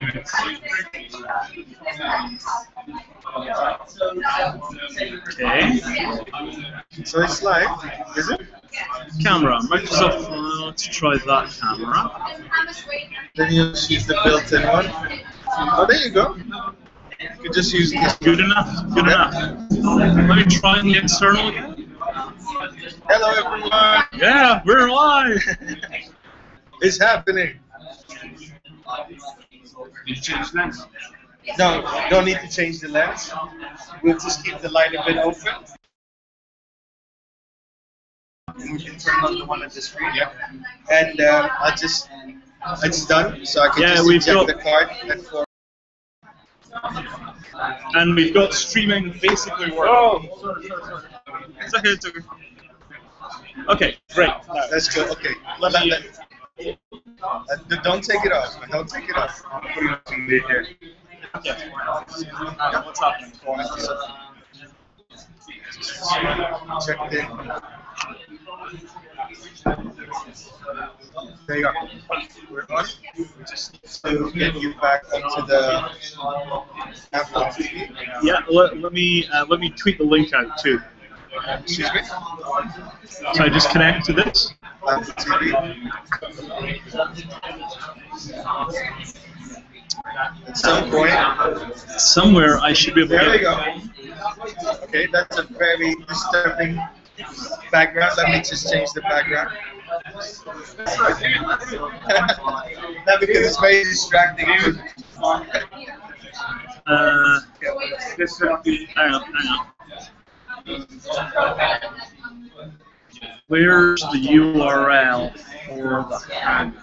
Okay. So it's live, is it? Camera. Microsoft. Let's try that camera. Then you just use the built-in one. Oh, there you go. You could just use this. Good enough. Good enough. Let me try the external again. Hello, everyone. Yeah, we're live. It's happening. Did you change lens? No, don't need to change the lens. We'll just keep the light a bit open. We can turn on the one at the screen. Yeah. And it's done. So I can just we've inject got the card at 4. And we've got streaming basically working. Oh, It's okay, it's okay. Okay, great. That's good. Okay. Don't take it off. Don't take it off. Here. Yeah. What's happening? Check it. There you go. We're on. We just need to get you back onto the Apple TV. Yeah, let me tweet the link out too. Excuse me? So I just connect to this. Apple TV. At some point. Somewhere I should be able to There we get go. Okay, that's a very disturbing background. Let me just change the background. Not because it's very distracting. this will be. Hang on. Where's the URL for the hand?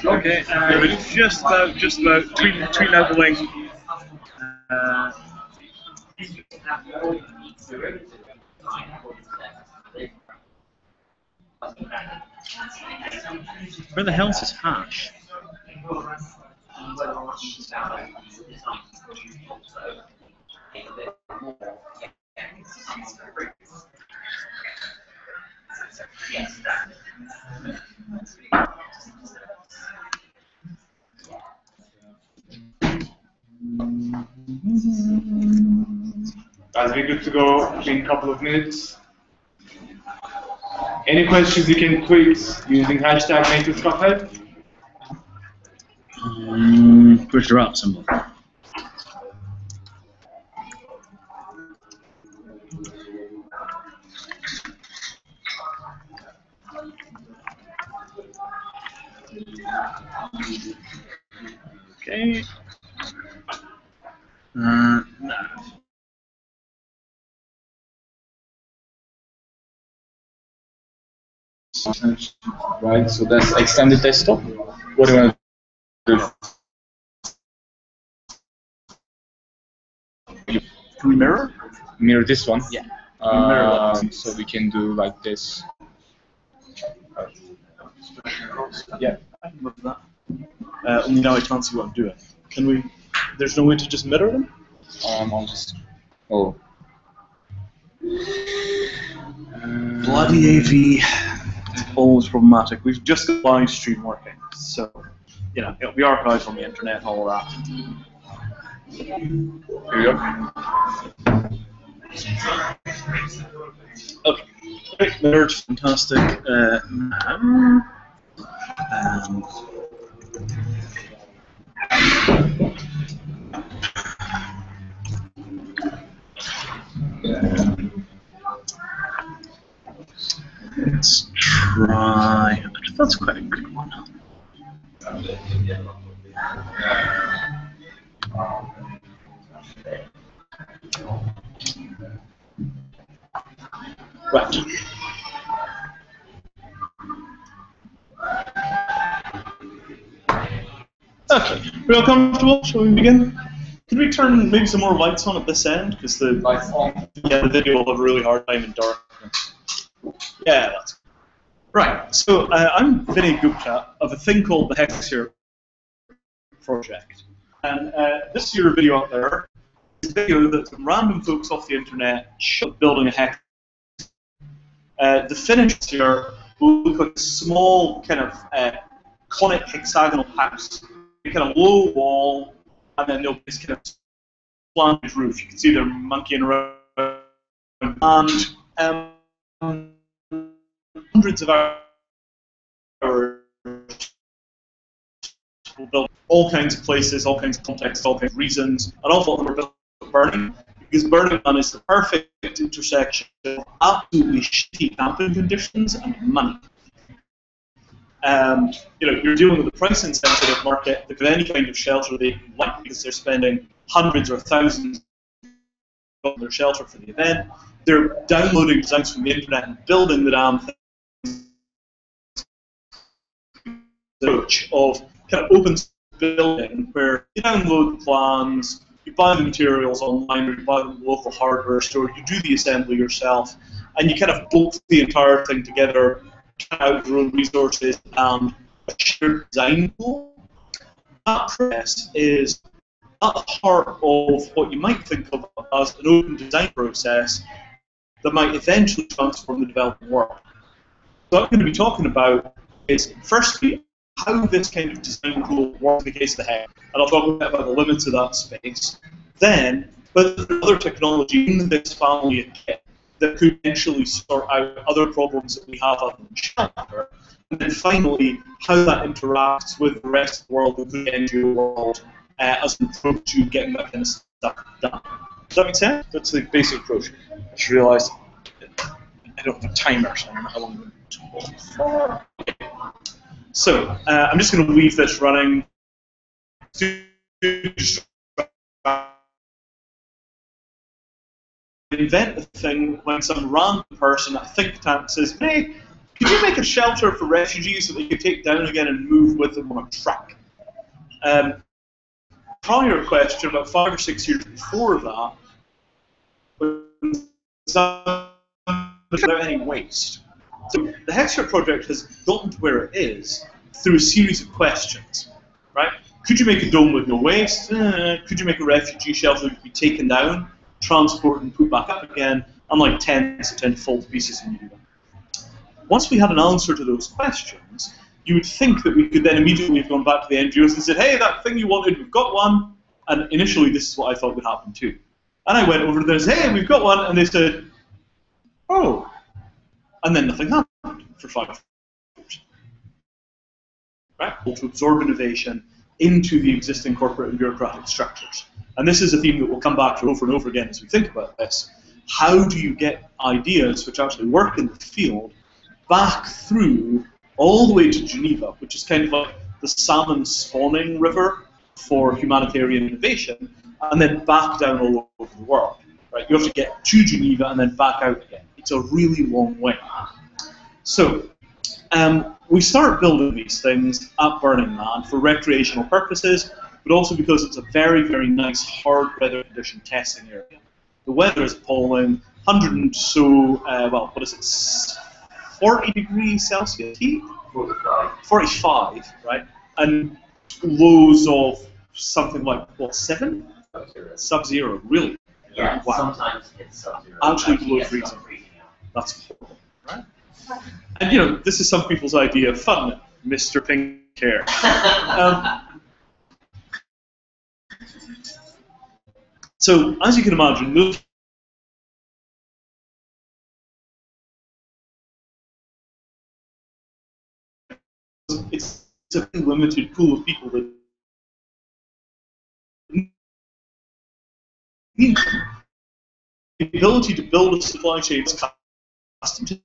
Okay, just about tweeting out the link. Where the hell is this hash? Guys, we're good to go in a couple of minutes. Any questions you can tweet using hashtag #NativeCafe. Push the up symbol. Okay. No. Right, so that's extended desktop. What do you want to do? Can we mirror? Mirror this one? Yeah. So we can do like this. Yeah. Look at that. Only now I can't see what I'm doing. Can we? There's no way to just mirror them? I'll just. Oh. Bloody AV. It's always problematic. We've just got live stream working, so you know it'll be archived on the internet and all that. Here we go. Okay, great nerd, fantastic. Let's try. That's quite a good one. Right. Okay, we all comfortable? Shall we begin? Could we turn maybe some more lights on at this end? Because the video will have a really hard time in darkness. Yeah, that's right. So I'm Vinny Gupta of a thing called the Hexer Project, and this is your video out there. It's a video that some random folks off the internet building a hex. The finish here will look like a small kind of conic hexagonal house, a kind of low wall, and then there'll be this kind of slanted roof. You can see they're monkeying around, and hundreds of hours will build all kinds of places, all kinds of contexts, all kinds of reasons. An awful lot of them are built for Burning, because Burning Man is the perfect intersection of absolutely shitty camping conditions and money. You know, you're dealing with a price-insensitive market that can any kind of shelter they like because they're spending hundreds or thousands on their shelter for the event. They're downloading designs from the internet and building the damn thing. Approach of kind of open building where you download the plans, you buy the materials online, or you buy them at the local hardware store, you do the assembly yourself, and you kind of bolt the entire thing together out of your own resources and a shared design tool. That process is at the heart of what you might think of as an open design process that might eventually transform the developing world. So what I'm going to be talking about is, firstly, how this kind of design tool works in the case of the hex, and I'll talk a bit about the limits of that space. Then, whether there's other technology in this family of kit that could potentially sort out other problems that we have other than shelter. And then finally, how that interacts with the rest of the world, with the NGO world, as an approach to getting that kind of stuff done. Does that make sense? That's the basic approach. I just realised I don't have a timer, so I don't know how long I'm going to talk for. Okay. So, I'm just going to leave this running. Invent a thing when some random person at a think tank says, hey, could you make a shelter for refugees that they could take down again and move with them on a truck? Prior question, about 5 or 6 years before that, without any waste. So the Hexer project has gotten to where it is through a series of questions, right? Could you make a dome with no waste? Could you make a refugee shelter that could be taken down, transported and put back up again, and like 10 fold pieces when you do that? Once we had an answer to those questions, you would think that we could then immediately have gone back to the NGOs and said, hey, that thing you wanted, we've got one. And initially, this is what I thought would happen too. And I went over to them and said, hey, we've got one. And they said, oh. And then nothing happened for 5 years. Right? To absorb innovation into the existing corporate and bureaucratic structures. And this is a theme that we'll come back to over and over again as we think about this. How do you get ideas which actually work in the field back through all the way to Geneva, which is kind of like the salmon spawning river for humanitarian innovation, and then back down all over the world. Right? You have to get to Geneva and then back out again. It's a really long way. So we start building these things at Burning Man for recreational purposes, but also because it's a very, very nice hard weather condition testing area. The weather is appalling, 100 and so, well, what is it, 40 degrees Celsius heat? 45, right? And lows of something like, what, 7? Sub-zero, really. Yeah, Wow. sometimes it's sub-zero. Actually Like, below you get freezing. stuff freezing out. That's horrible, right? And you know, this is some people's idea of fun, Mr. Pink Hair. So, as you can imagine, those it's a very limited pool of people that need the ability to build a supply chain that's custom to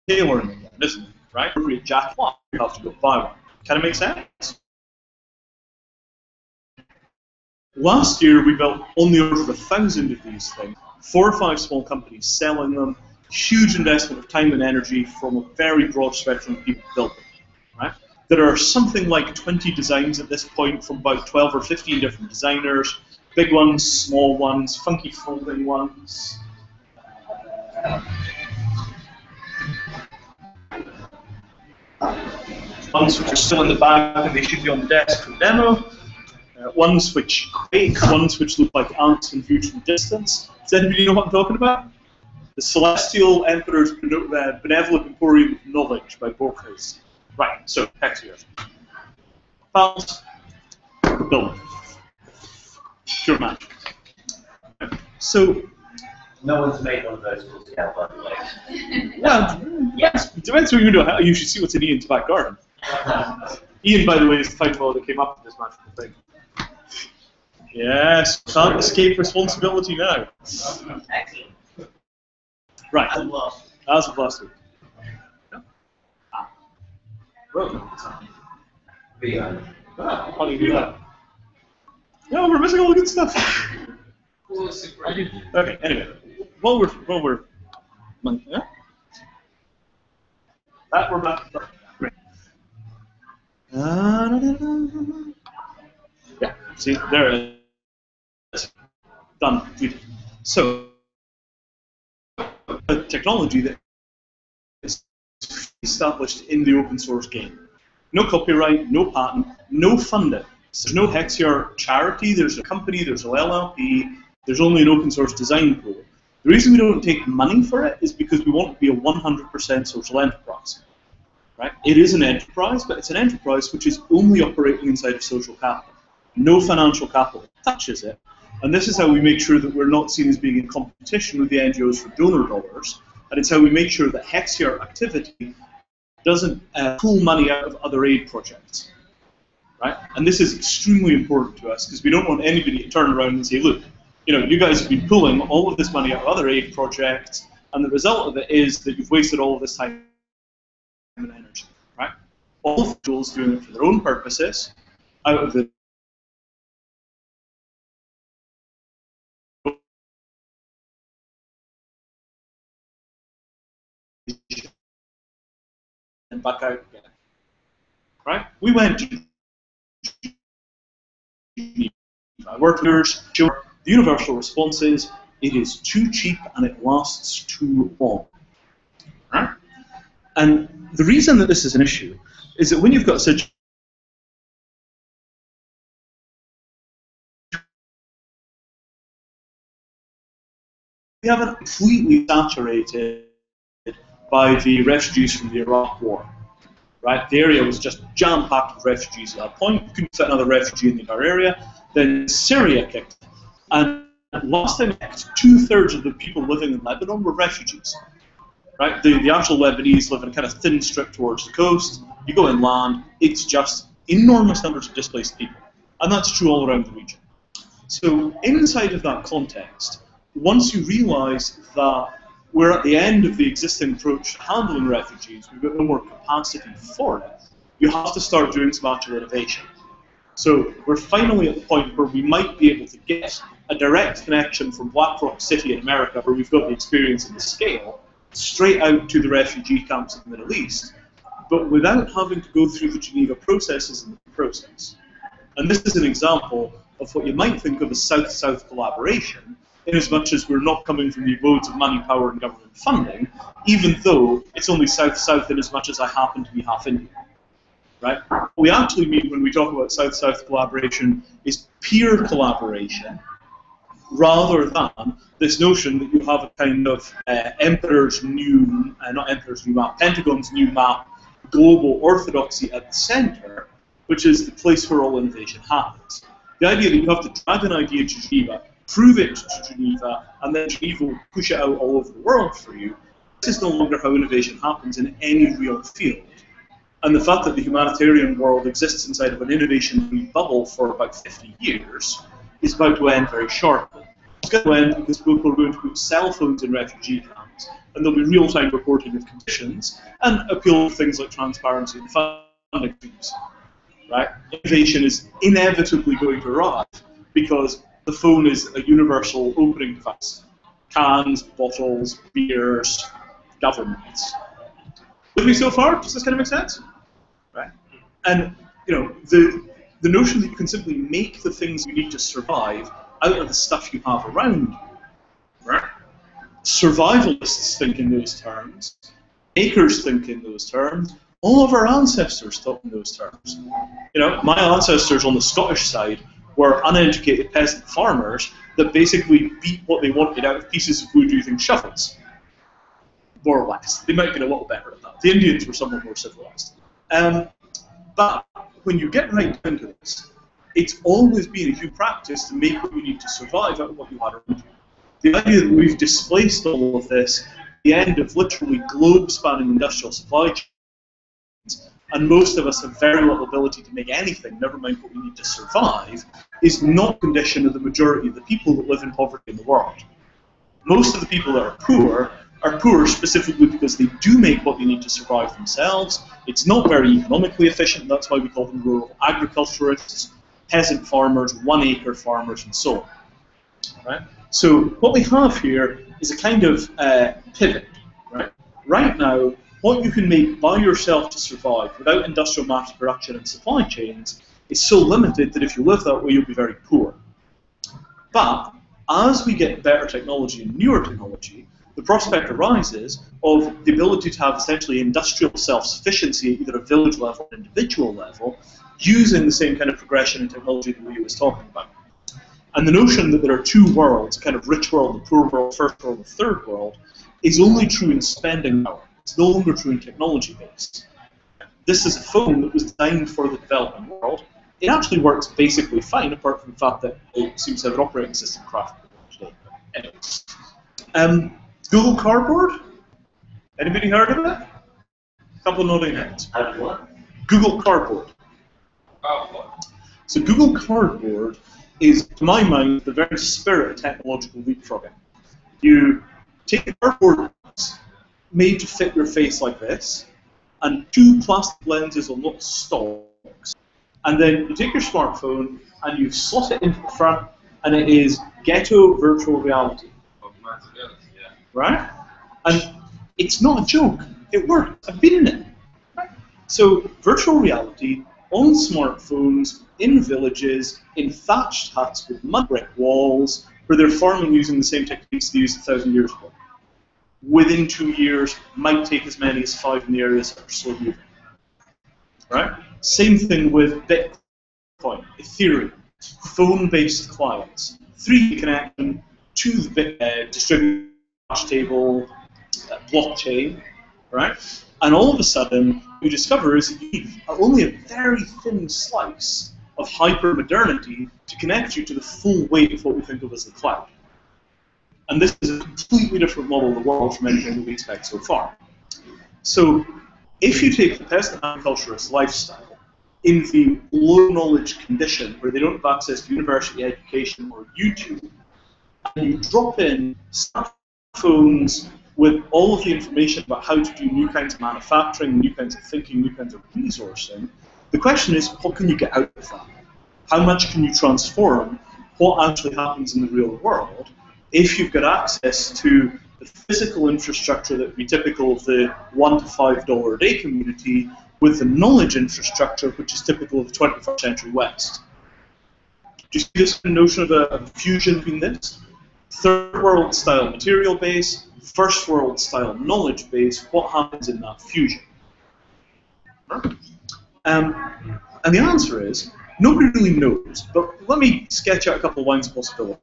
tailoring again, isn't it? Right? Appropriate jacket, you have to go buy one. Kind of make sense? Last year, we built on the order of 1,000 of these things. 4 or 5 small companies selling them. Huge investment of time and energy from a very broad spectrum of people building them. Right? There are something like 20 designs at this point from about 12 or 15 different designers. Big ones, small ones, funky folding ones. Ones which are still in the bag and they should be on the desk for demo. Ones which quake, ones which look like ants and viewed from distance. Does anybody know what I'm talking about? The Celestial Emperor's Benevolent Emporium of Knowledge by Borges. Right, so, Hexios. Files, build. Pure magic. So, No one's made one of those tools yet, by the way. well, yes, it depends what you do. You should see what's in Ian's back garden. Ian, by the way, is the fight fellow that came up with this magical thing. Yes, can't escape responsibility now. Excellent. Right, As of last. as of last week. Yeah. Ah. Well, Video. how do you do that? No, we're missing all the good stuff. Okay, anyway, while we're yeah? That we're back. Great. Yeah, see, there it is. Done. Completed. So, a technology that is established in the open source game. No copyright, no patent, no funding. So there's no Hexiar charity, there's a company, there's an LLP, there's only an open source design pool. The reason we don't take money for it is because we want to be a 100% social enterprise. Right? It is an enterprise, but it's an enterprise which is only operating inside of social capital. No financial capital touches it. And this is how we make sure that we're not seen as being in competition with the NGOs for donor dollars. And it's how we make sure that Hexiar activity doesn't pull money out of other aid projects. Right? And this is extremely important to us because we don't want anybody to turn around and say, look, you know, you guys have been pulling all of this money out of other aid projects, and the result of it is that you've wasted all of this time and energy. Right? All of the tools doing it for their own purposes, out of the and back out again. Right? We went to workers, the universal response is it is too cheap and it lasts too long. Right? And the reason that this is an issue is that when you've got such we haven't completely saturated by the refugees from the Iraq War. Right? The area was just jam-packed with refugees at that point. You couldn't fit another refugee in the entire area. Then Syria kicked in. And last time I checked, 2/3 of the people living in Lebanon were refugees. Right? The actual Lebanese live in a kind of thin strip towards the coast. You go inland, it's just enormous numbers of displaced people. And that's true all around the region. So inside of that context, once you realize that we're at the end of the existing approach to handling refugees, we've got no more capacity for it, you have to start doing some actual innovation. So we're finally at the point where we might be able to get a direct connection from Black Rock City in America, where we've got the experience and the scale, straight out to the refugee camps in the Middle East, but without having to go through the Geneva processes in the process. And this is an example of what you might think of as South-South collaboration, in as much as we're not coming from the abodes of money, power, and government funding, even though it's only South-South in as much as I happen to be half Indian. Right? What we actually mean when we talk about South-South collaboration is peer collaboration, rather than this notion that you have a kind of Emperor's new, not Emperor's new map, Pentagon's new map, global orthodoxy at the center, which is the place where all innovation happens. The idea that you have to drag an idea to Geneva, prove it to Geneva, and then Geneva will push it out all over the world for you, this is no longer how innovation happens in any real field. And the fact that the humanitarian world exists inside of an innovation bubble for about 50 years is about to end very shortly. It's going to end because people are going to put cell phones in refugee camps, and there'll be real-time reporting of conditions, and appeal to things like transparency and funding streams. Right? Innovation is inevitably going to arrive because the phone is a universal opening device. Cans, bottles, beers, governments. With me so far? Does this kind of make sense? Right? And the notion that you can simply make the things you need to survive out of the stuff you have around you. Right? Survivalists think in those terms. Makers think in those terms. All of our ancestors thought in those terms. My ancestors on the Scottish side were uneducated peasant farmers that basically beat what they wanted out of pieces of wood using shovels. More or less. They might get a little better at that. The Indians were somewhat more civilized. But when you get right down to this, it's always been a huge practice to make what you need to survive out of what you had around you. The idea that we've displaced all of this, the end of literally globe-spanning industrial supply chains, and most of us have very little ability to make anything, never mind what we need to survive, is not a condition of the majority of the people that live in poverty in the world. Most of the people that are poor specifically because they do make what they need to survive themselves. It's not very economically efficient, that's why we call them rural agriculturists, peasant farmers, one-acre farmers, and so on. Right? So what we have here is a kind of pivot. Right now, what you can make by yourself to survive without industrial mass production and supply chains is so limited that if you live that way, you'll be very poor. But as we get better technology and newer technology, the prospect arises of the ability to have essentially industrial self-sufficiency at either a village level or individual level, using the same kind of progression in technology that we was talking about. And the notion that there are two worlds, kind of rich world, the poor world, first world, the third world, is only true in spending power. It's no longer true in technology base. This is a phone that was designed for the developing world. It actually works basically fine, apart from the fact that it seems to have an operating system crafted today. Anyway. Google Cardboard? Anybody heard of it? A couple nodding heads. What? Google Cardboard. Oh, what? So Google Cardboard is, to my mind, the very spirit of technological leapfrogging. You take a cardboard made to fit your face like this, and two plastic lenses on little stalks, and then you take your smartphone and you slot it into the front, and it is ghetto virtual reality. Right? And it's not a joke. It works. I've been in it. Right? So virtual reality on smartphones, in villages, in thatched huts with mud brick walls, where they're farming using the same techniques they used 1,000 years ago. Within 2 years, might take as many as 5 in the areas that are slow moving. Right? Same thing with Bitcoin, Ethereum, phone-based clients, 3D connection to the distributed table, blockchain, right? And all of a sudden, you discover is you need only a very thin slice of hyper-modernity to connect you to the full weight of what we think of as the cloud. And this is a completely different model of the world from anything that we expect so far. So, if you take the peasant agriculturist lifestyle in the low-knowledge condition where they don't have access to university education or YouTube, and you drop in smartphones with all of the information about how to do new kinds of manufacturing, new kinds of thinking, new kinds of resourcing, the question is, what can you get out of that? How much can you transform what actually happens in the real world if you've got access to the physical infrastructure that would be typical of the $1 to $5 a day community with the knowledge infrastructure which is typical of the 21st century West? Do you see this notion of a fusion between this? Third world style material base, first world style knowledge base, what happens in that fusion? And the answer is, nobody really knows, but let me sketch out a couple of lines of possibility.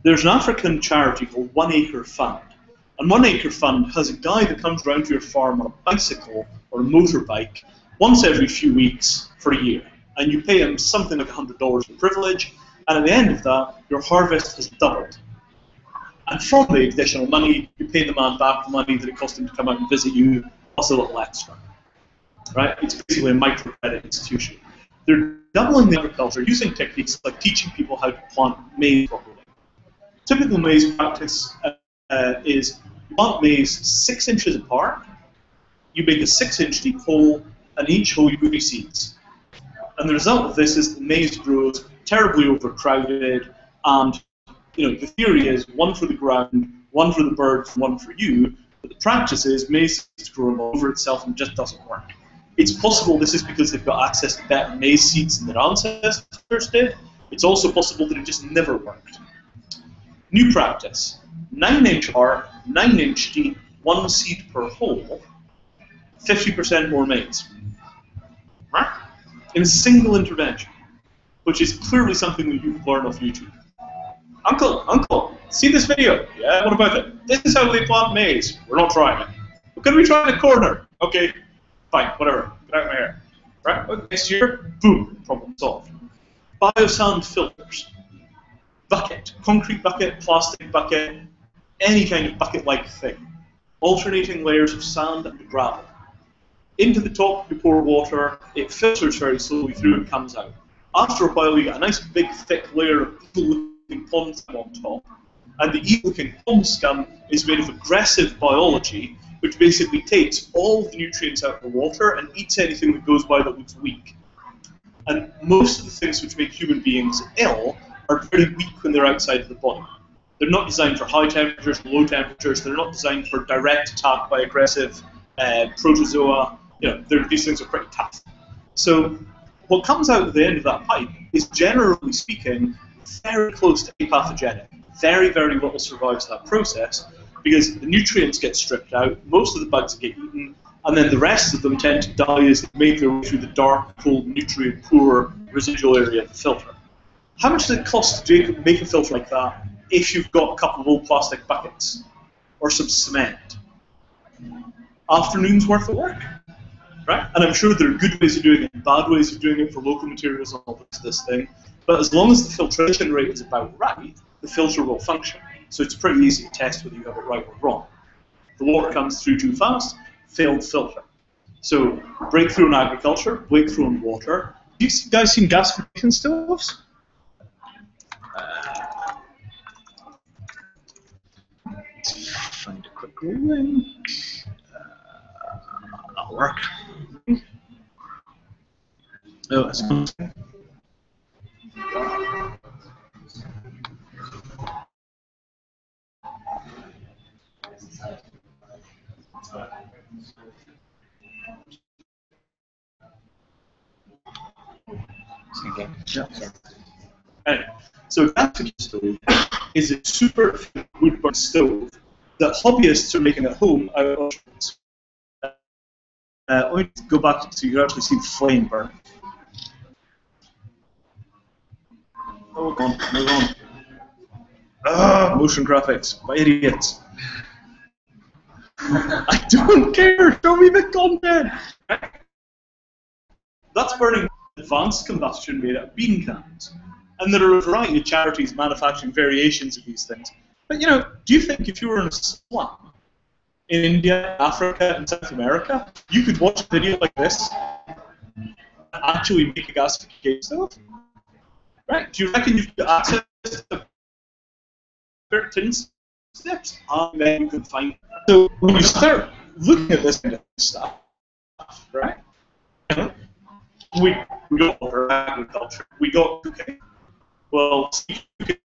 There's an African charity called 1 Acre Fund. And 1 Acre Fund has a guy that comes around to your farm on a bicycle or a motorbike once every few weeks for a year. And you pay him something like $100 for privilege, and at the end of that, your harvest has doubled. And from the additional money, you pay the man back the money that it cost him to come out and visit you, plus a little extra. Right? It's basically a microcredit institution. They're doubling the agriculture using techniques like teaching people how to plant maize properly. Typical maize practice is you plant maize 6 inches apart, you make a 6-inch deep hole, and each hole you put your seeds. And the result of this is the maize grows terribly overcrowded, and the theory is one for the ground, one for the birds, one for you, but the practice is maize is growing all over itself and just doesn't work. It's possible this is because they've got access to better maize seeds than their ancestors did. It's also possible that it just never worked. New practice, 9-inch apart, 9-inch deep, 1 seed per hole, 50% more maize. Right? In a single intervention, which is clearly something that you can learn off YouTube. Uncle, see this video? Yeah, what about it? This is how they plant maize. We're not trying it. But can we try in a corner? Okay, fine, whatever. Get out of my hair. Right? Okay, next year, boom, problem solved. Biosand filters. Bucket, concrete bucket, plastic bucket, any kind of bucket-like thing. Alternating layers of sand and gravel. Into the top, you pour water, it filters very slowly through and comes out. After a while, you get a nice big thick layer of evil-looking pond scum on top. And the evil-looking pond scum is made of aggressive biology, which basically takes all the nutrients out of the water and eats anything that goes by that looks weak. And most of the things which make human beings ill are very weak when they're outside of the body. They're not designed for high temperatures, low temperatures. They're not designed for direct attack by aggressive protozoa. These things are pretty tough. So what comes out at the end of that pipe is, generally speaking, very close to apathogenic. Very, very little survives that process because the nutrients get stripped out, most of the bugs get eaten, and then the rest of them tend to die as they make their way through the dark, cold, nutrient-poor residual area of the filter. How much does it cost to make a filter like that if you've got a couple of old plastic buckets or some cement? Afternoon's worth of work, right? And I'm sure there are good ways of doing it and bad ways of doing it for local materials and all this thing, but as long as the filtration rate is about right, the filter will function. So it's pretty easy to test whether you have it right or wrong. The water comes through too fast, failed filter. So breakthrough in agriculture, breakthrough in water. Have you guys seen gasification stoves? Find a quick link. That'll work. Oh, that's good. Anyway, so a gasification stove is a super efficient wood-burning stove that hobbyists are making at home out of options. Let me go back so you can actually see the flame burn. Hold on, move on. Motion graphics, my idiots. I don't care, show me the content! That's burning advanced combustion made out of bean cans. And there are a variety of charities manufacturing variations of these things. But do you think if you were in a slum in India, Africa, and South America, you could watch a video like this and actually make a gasification stove? Right? Do you reckon you've got access to 13 steps? And then you can find. So when you start looking at this kind of stuff, right? We got our agriculture, we got cooking. Well, cooking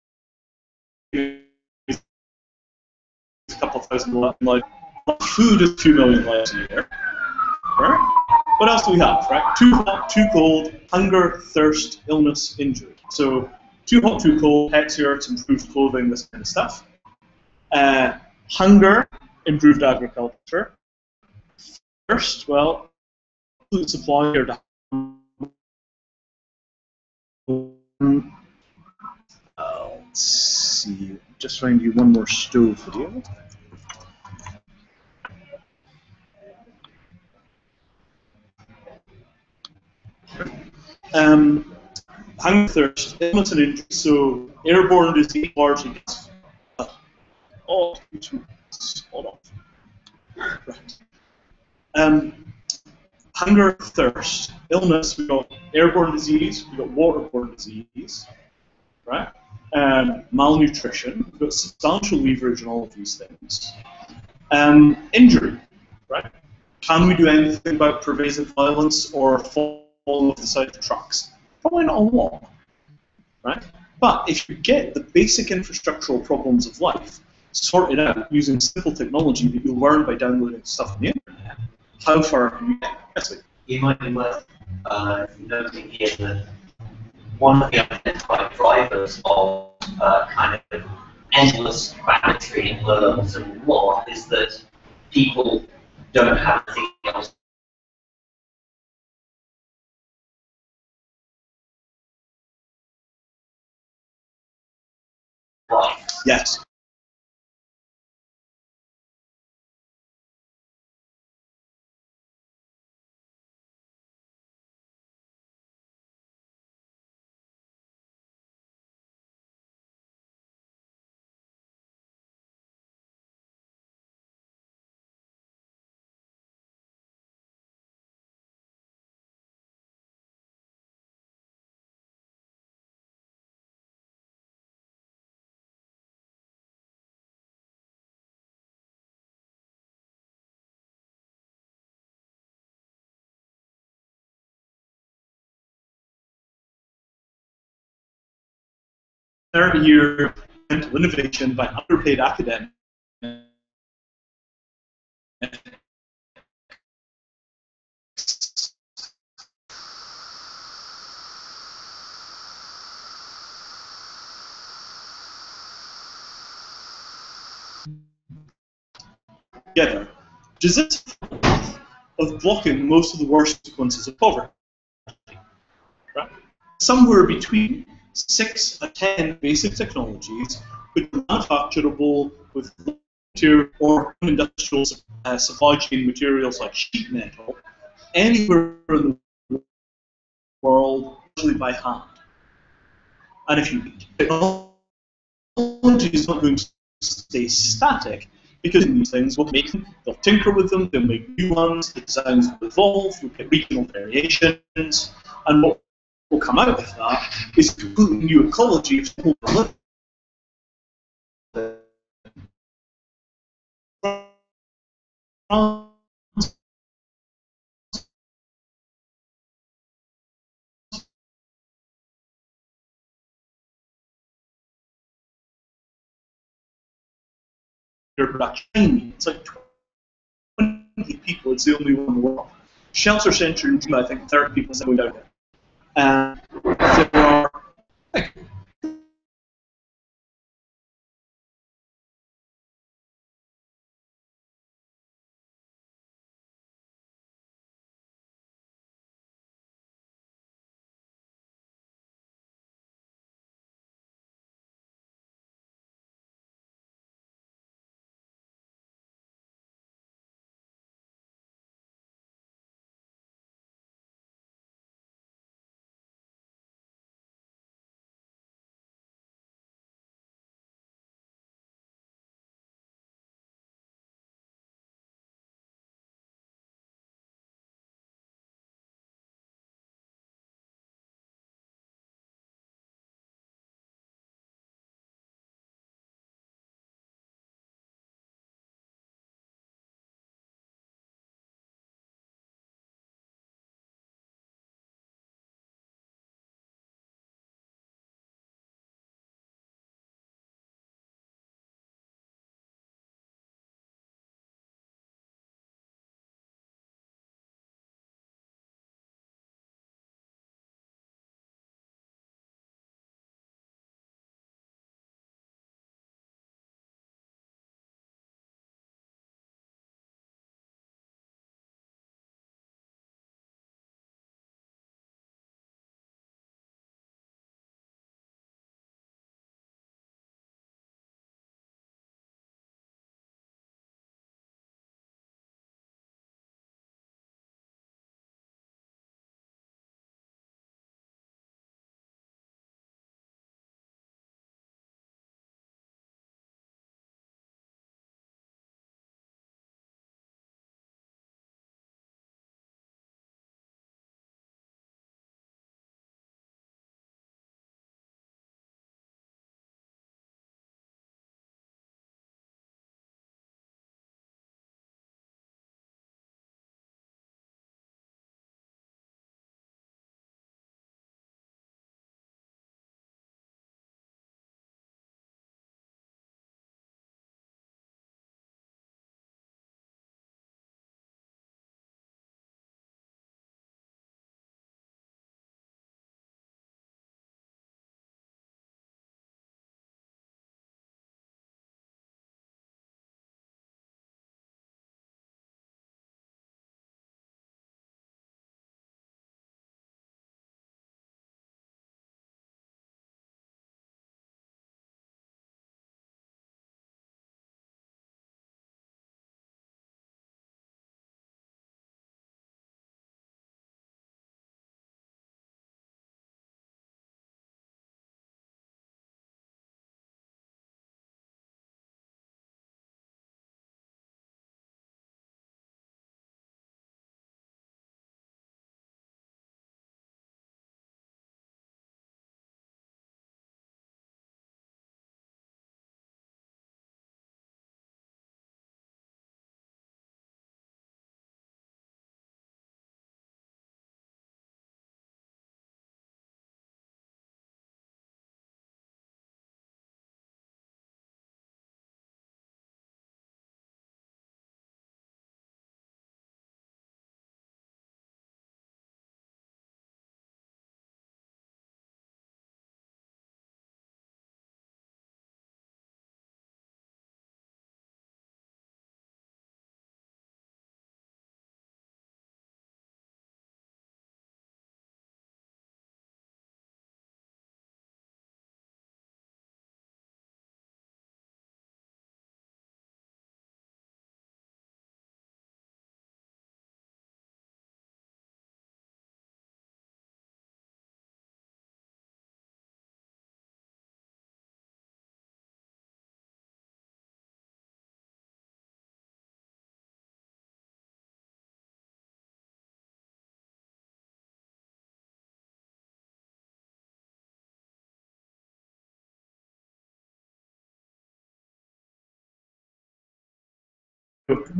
is a couple thousand lives. Food is 2 million lives a year. Right? What else do we have? Right? Too hot, too cold, hunger, thirst, illness, injury. So too hot, too cold, exerts, improved clothing, this kind of stuff. Hunger, improved agriculture. Thirst, well, food supply or let's see. just find you one more stove video. Hunger, thirst, illness and injury. So airborne disease largely gets hold on. Right. Hunger, thirst, illness. We got airborne disease. We got waterborne disease. Right. Malnutrition. We've got substantial leverage in all of these things. Injury. Right. Can we do anything about pervasive violence or falling off the side of trucks? Probably not a lot. Right? But if you get the basic infrastructural problems of life sorted out using simple technology that you'll learn by downloading stuff on the internet, how far can you get? Yes, it might be worth noting here that one of the identified drivers of kind of endless banditry and murders and war is that people don't have anything else. Yes. Third-year mental innovation by underpaid academics together, which is this of blocking most of the worst consequences of poverty. Right? Somewhere between 6 and 10 basic technologies which are manufacturable with material or industrial supply chain materials like sheet metal anywhere in the world, usually by hand. And if you technology is not going to stay static, because these things will make them, they'll tinker with them, they'll make new ones, the designs will evolve, you'll get regional variations, and what will come out of that is a completely new ecology of people living. Production. It's like 20 people, it's the only one in the world. Shelter Center in June, I think 30 people have moved out there. And there are like,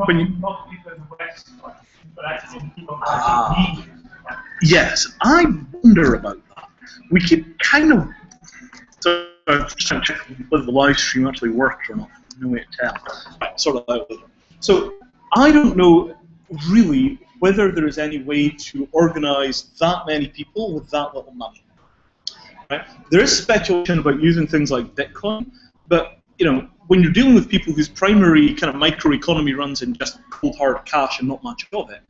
when you, yes, I wonder about that. We could kind of. So I'm just trying to check whether the live stream actually worked or not. No way to tell. Right, sort of out later. So I don't know really whether there is any way to organize that many people with that little money. Right? There is speculation about using things like Bitcoin, but when you're dealing with people whose primary kind of microeconomy runs in just cold hard cash and not much of it,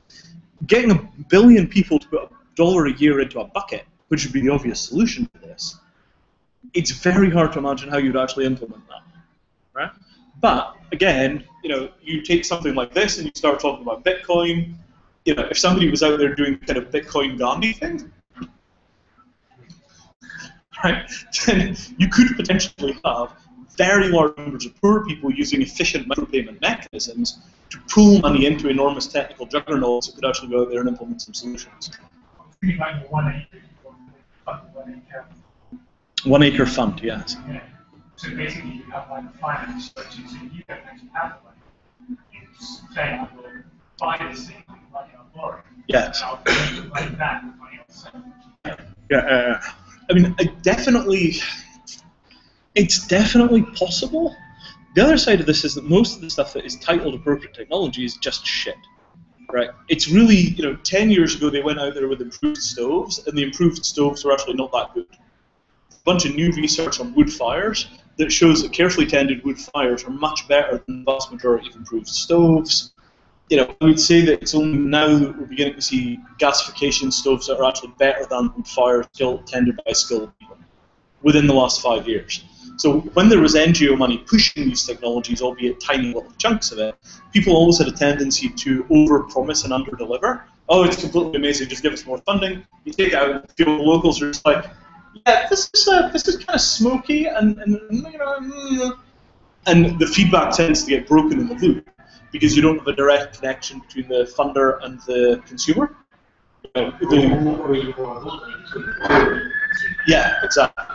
getting 1 billion people to put $1 a year into a bucket, which would be the obvious solution to this, it's very hard to imagine how you'd actually implement that, right? But again, you take something like this and you start talking about Bitcoin. If somebody was out there doing kind of Bitcoin Gandhi thing, right, then you could potentially have very large numbers of poor people using efficient micropayment mechanisms to pool money into enormous technical juggernauts that could actually go out there and implement some solutions. 1 acre fund, yes. Yeah. So basically, you have like a finance structure, so you don't actually have the money. You say, I will buy this thing with money I'm borrowing. Yes. I'll pay money back with money I'm selling. Yeah. I mean, it's definitely possible. The other side of this is that most of the stuff that is titled appropriate technology is just shit. Right? It's really, 10 years ago they went out there with improved stoves, and the improved stoves were actually not that good. A bunch of new research on wood fires that shows that carefully tended wood fires are much better than the vast majority of improved stoves. I would say that it's only now that we're beginning to see gasification stoves that are actually better than wood fires still tended by skilled people within the last 5 years. So when there was NGO money pushing these technologies, albeit tiny little chunks of it, people always had a tendency to over-promise and under-deliver. Oh, it's completely amazing, just give us more funding. You take it out, the locals are just like, yeah, this is kind of smoky, and the feedback tends to get broken in the loop because you don't have a direct connection between the funder and the consumer. Yeah, exactly.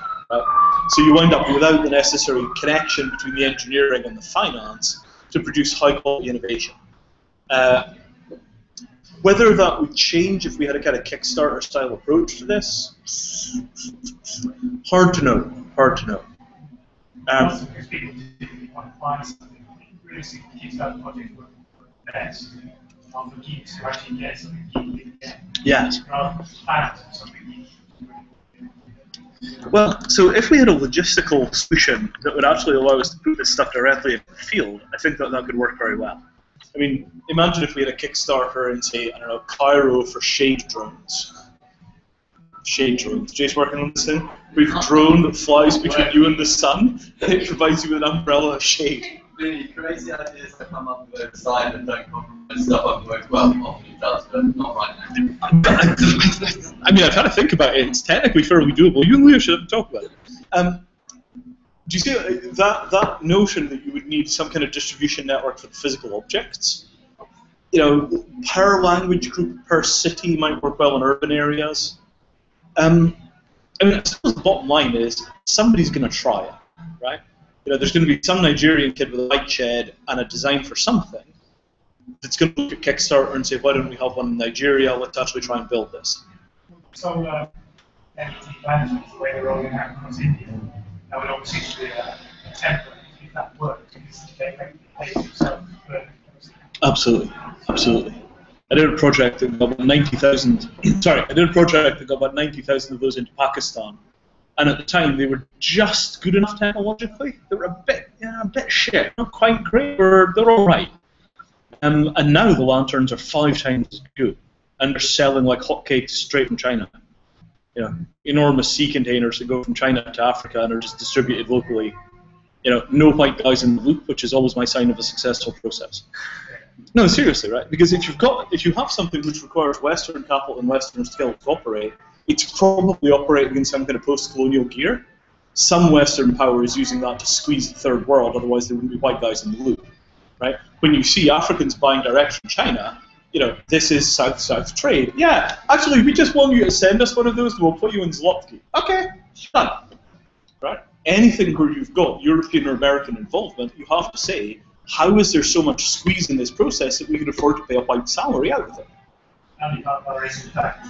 So you wind up without the necessary connection between the engineering and the finance to produce high-quality innovation. Whether that would change if we had a kind of Kickstarter-style approach to this, hard to know. Also, because people typically want to find something really Kickstarter projects work best for geeks who actually get something geeky again. Yes. Rather than fans of something geeky. Well, so if we had a logistical solution that would actually allow us to put this stuff directly in the field, I think that could work very well. I mean, imagine if we had a Kickstarter in, say, I don't know, Cairo for shade drones. Shade drones. Jay's working on this thing. We have a drone that flies between you and the sun, and it provides you with an umbrella of shade. Really crazy ideas that come up with the side and don't compromise stuff I've worked well. Often it does, but not right now. I mean, I've had to think about it. It's technically fairly doable. You and Leo should have to talk about it. Do you see that notion that you would need some kind of distribution network for the physical objects? Per language group, per city might work well in urban areas. I mean, I suppose the bottom line is somebody's going to try it, right? There's going to be some Nigerian kid with a light shed and a design for something that's going to look at Kickstarter and say, why don't we have one in Nigeria? Let's actually try and build this. So, entity management, the way they're rolling out across India, that would obviously be a template if that worked, because they pay themselves. Absolutely. I did a project that got about 90,000. Sorry, I did a project that got about 90,000 of those into Pakistan, and at the time they were just good enough technologically. They were a bit shit, not quite great, but they're all right. And now the lanterns are 5 times as good, and they're selling like hotcakes straight from China. Enormous sea containers that go from China to Africa and are just distributed locally. No white guys in the loop, which is always my sign of a successful process. No, seriously, right? Because if you have something which requires Western capital and Western skill to operate, it's probably operating in some kind of post-colonial gear. Some Western power is using that to squeeze the third world, otherwise there wouldn't be white guys in the loop, right? When you see Africans buying direct from China, this is South-South trade. Yeah, actually, we just want you to send us one of those and we'll put you in Zloty. Okay, done. Right? Anything where you've got European or American involvement, you have to say, how is there so much squeeze in this process that we can afford to pay a white salary out of it? And you can't validate the fact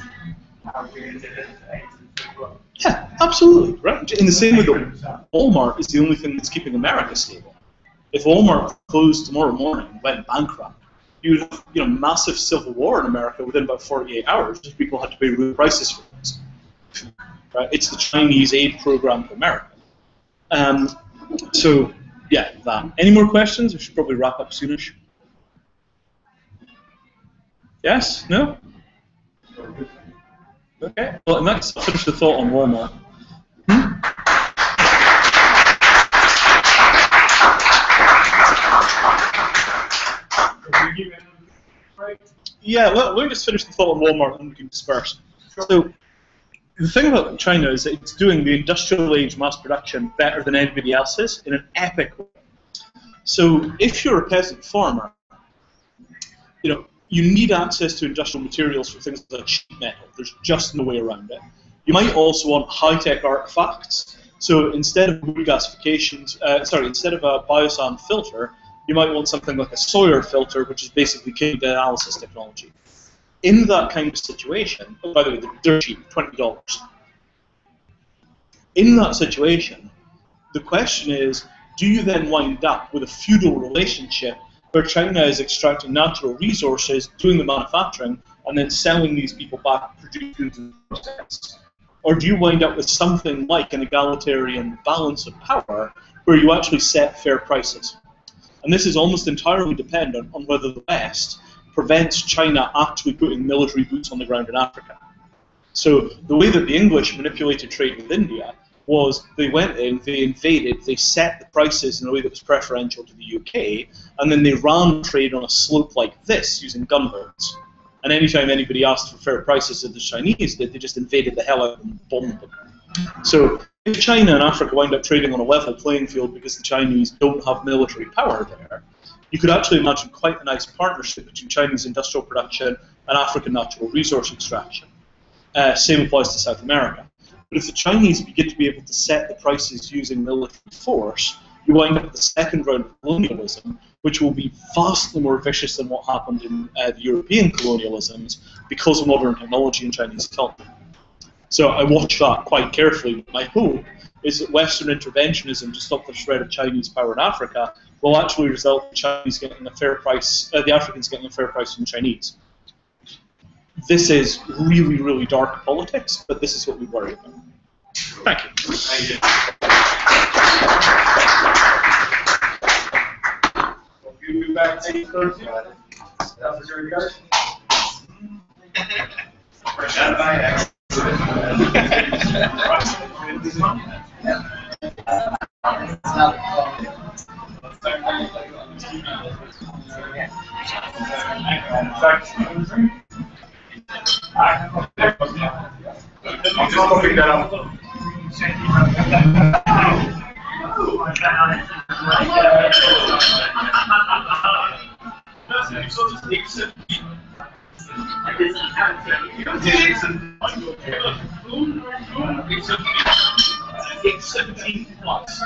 how we did it as well. Yeah, absolutely, right? In the same way that Walmart is the only thing that's keeping America stable. If Walmart closed tomorrow morning and went bankrupt, you'd have massive civil war in America within about 48 hours because people had to pay real prices for things. Right? It's the Chinese aid program for America. So, yeah, that. Any more questions? I should probably wrap up soonish. Yes? No? Okay. Well, next, I'll finish the thought on Walmart. Yeah, let me just finish the thought on Walmart and we can disperse. So, the thing about China is that it's doing the industrial age mass production better than anybody else is in an epic way. So, if you're a peasant farmer, you need access to industrial materials for things like sheet metal. There's just no way around it. You might also want high-tech artifacts. So instead of regasifications, instead of a biosand filter, you might want something like a Sawyer filter, which is basically chemical analysis technology. In that kind of situation, by the way, they're cheap, $20. In that situation, the question is, do you then wind up with a feudal relationship where China is extracting natural resources, doing the manufacturing, and then selling these people back producing goods in the process? Or do you wind up with something like an egalitarian balance of power where you actually set fair prices? And this is almost entirely dependent on whether the West prevents China actually putting military boots on the ground in Africa. So the way that the English manipulated trade with India was they went in, they invaded, they set the prices in a way that was preferential to the UK, and then they ran trade on a slope like this using gunboats. And anytime anybody asked for fair prices that the Chinese did, they just invaded the hell out of them and bombed them. So if China and Africa wind up trading on a level playing field because the Chinese don't have military power there, you could actually imagine quite a nice partnership between Chinese industrial production and African natural resource extraction. Same applies to South America. But if the Chinese begin to be able to set the prices using military force, you wind up with the second round of colonialism, which will be vastly more vicious than what happened in the European colonialisms because of modern technology and Chinese culture. So I watch that quite carefully. My hope is that Western interventionism to stop the spread of Chinese power in Africa will actually result in Chinese getting a fair price, the Africans getting a fair price from the Chinese. This is really, really dark politics, but this is what we worry about. Thank you. Thank you. We'll be back to 8:30. That was your regard. I'm just copying that up. It's 17 plus.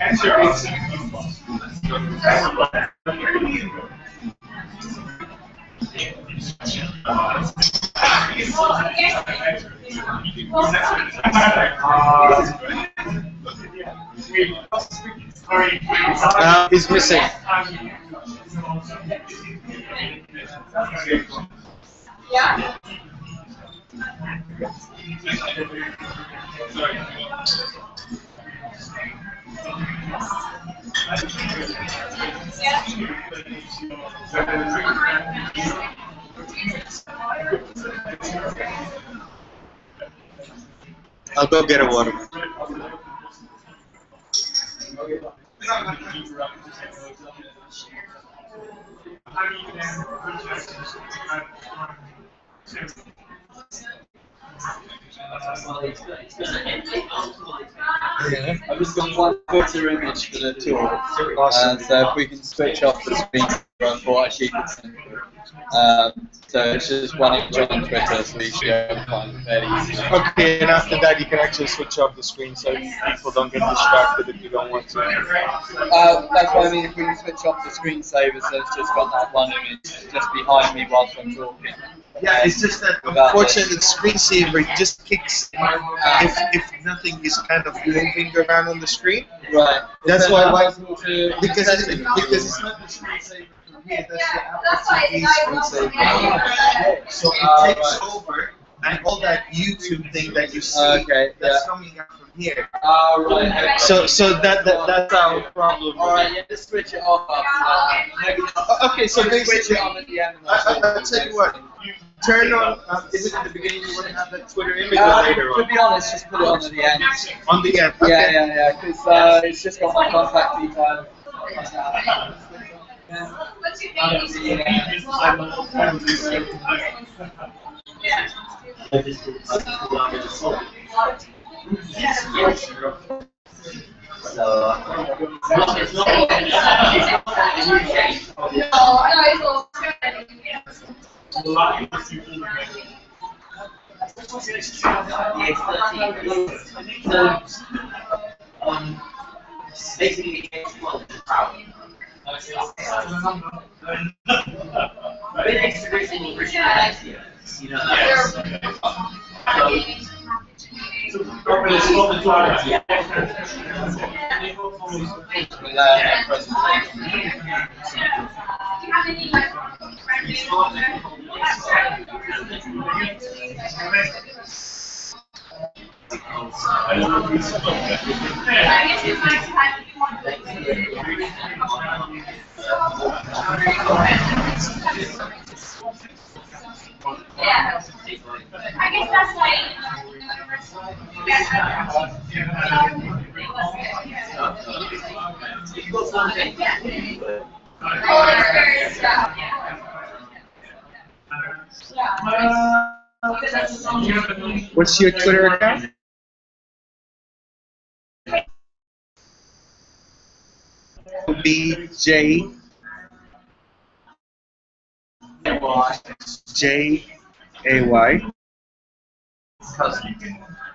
Answer 817 plus. He's missing. Yeah. I'll go get a water. I'm just going to one picture image for the tour. So if we can switch off the screen. I thought actually could send it. So it's just one image on Twitter, so you should be able to find it fairly easily. Okay, and after that you can actually switch off the screen so people don't get distracted if you don't want to. That's what I mean, if we can switch off the screensaver so it's just got that one image just behind me whilst I'm talking. Yeah, it's just that unfortunately the screensaver just kicks if nothing is kind of moving around on the screen. Right. That's why because it's not the screensaver from here, that's the Apple TV screensaver. So it takes over and all that YouTube thing that you see that's coming out from here. Right. So that's our problem. Alright, yeah, just switch it off after. Okay, so basically switch it on at the end. I'll tell you what. Turn on. Is it at the beginning you want to have that Twitter image or later on? To be honest, just put it on at the end. On the end. Okay. Yeah, because it's just got my contact details. What's your name? Basically, it's one of the problem. But it's originally here. You know, Yeah. I guess that's why. What's your Twitter account? BJ JAY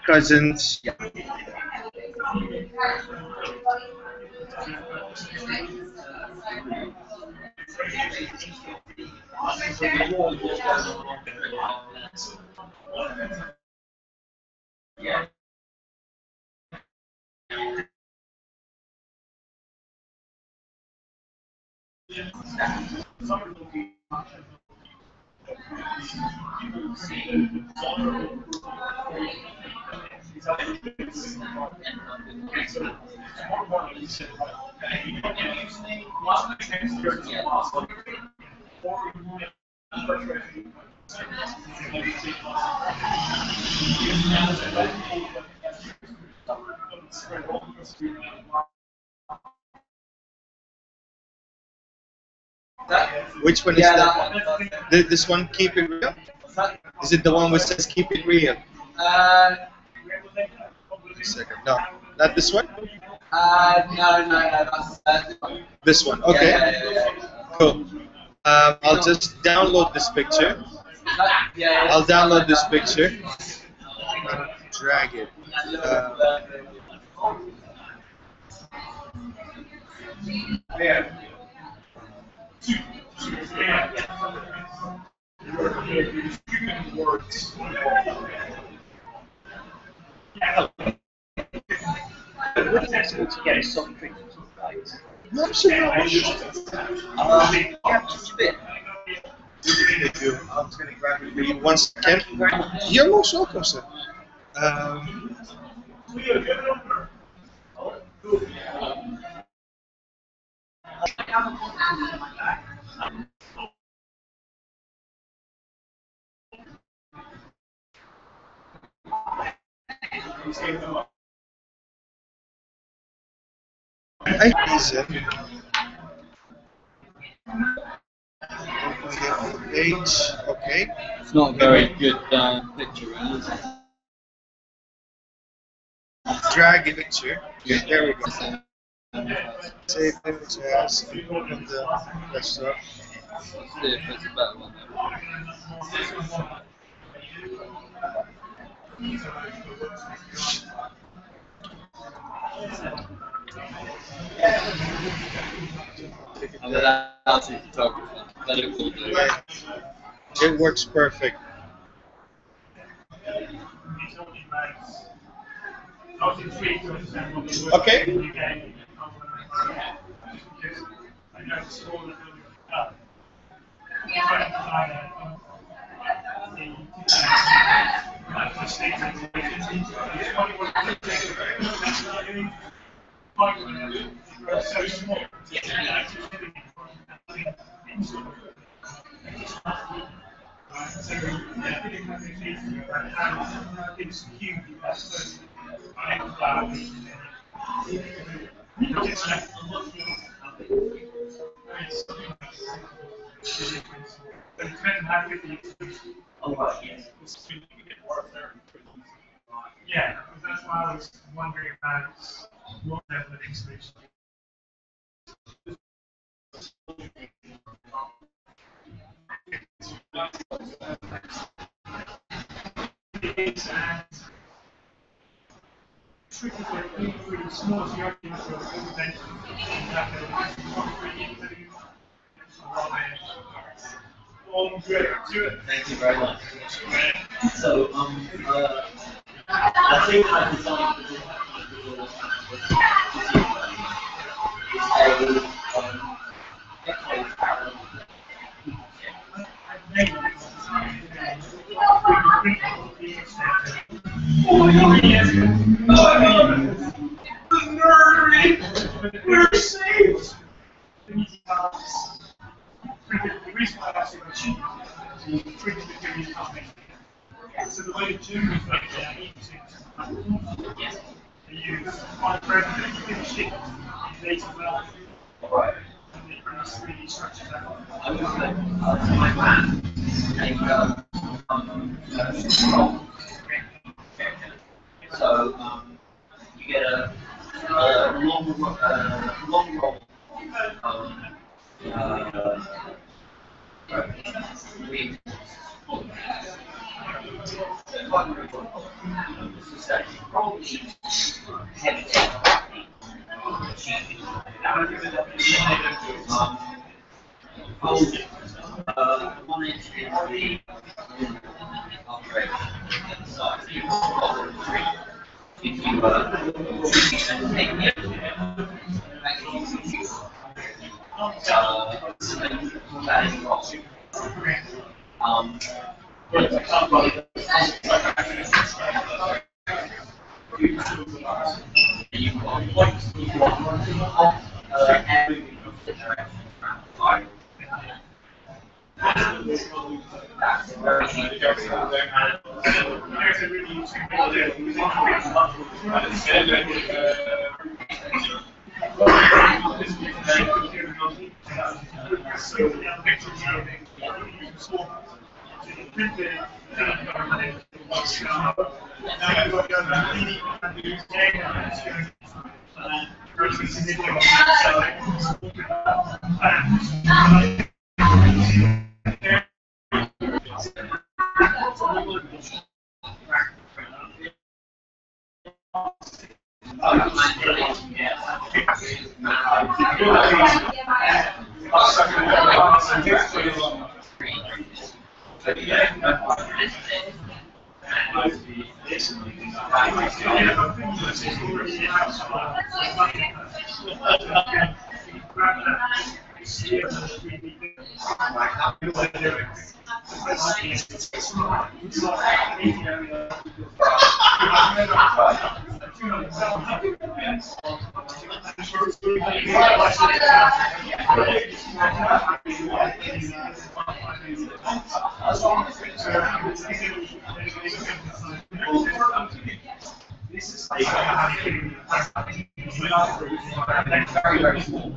Cousins. Which one is that? This one, keep it real? Is it the one which says keep it real? No, No, not this one? that's This one, okay. Yeah. Cool. I'll just download this picture. I'll download this picture. Drag it. No, sure. I'm just gonna grab it for you 1 second. You're most welcome, sir. Page, okay. It's not a very good picture, really, is it? Drag it picture. There we go. Save image as and open the desktop. Let's see if it's a better one. And then that's the photographer. Then it will do. It works perfect. Okay. Oh, right, yes. Yeah, that's why I was wondering about what level of installation. Thank you very much. So, I think I designed We're saved! The reason why I say machine is to trigger the period coming. So the way to do is like they use one program to finish it in data value. Right. And it brings 3D structures out. I'm just going to my plan so you get a long roll one inch is the upgrade size. If you take the very small.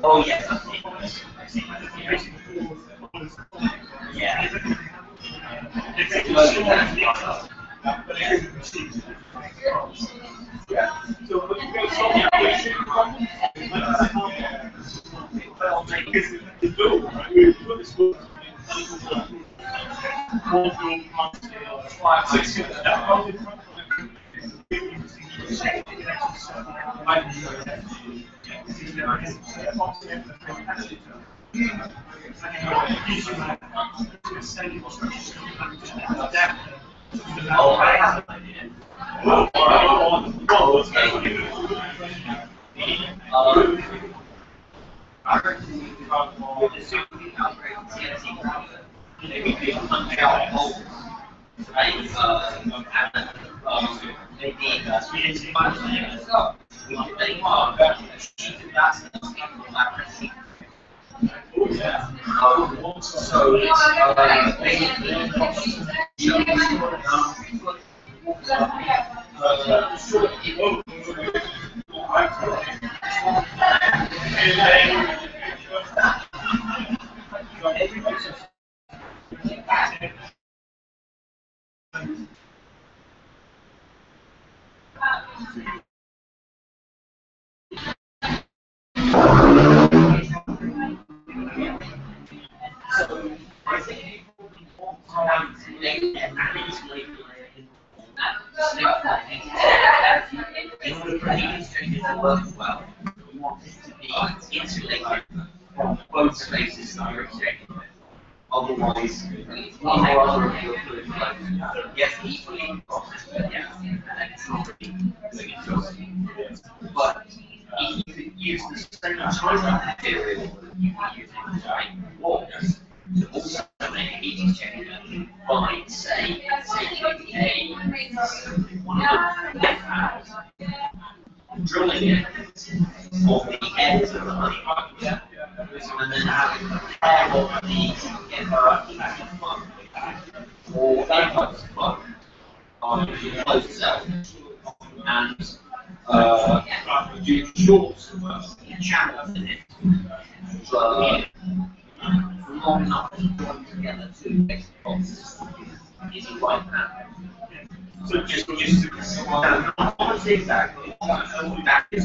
Oh, yes. Yeah. In order for the industry to work well, we want it to be insulated from both spaces that you're exchanging with. Otherwise, one or other of your fluid flows. Yes, equally in process, but yeah, and it's not really doing it. But if you use the same material you can use it to make walls. To also make a heating chamber by, say, taking one of the left panels, drilling it on the ends of the honey, and then having a pair of these together or that type of plug on the closed cell, and do short channels in it, plug long enough to join together to make the box easy like that. So just exactly that is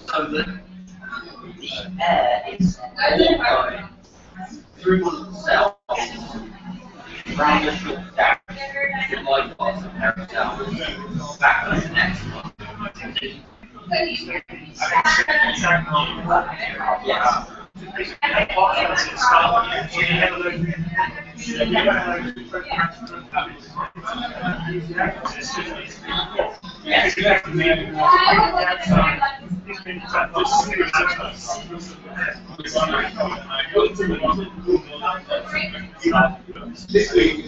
so that the air is all going through one of the cells around the short down to bypass the parent cell back to the next one. Yeah. Yes. This week,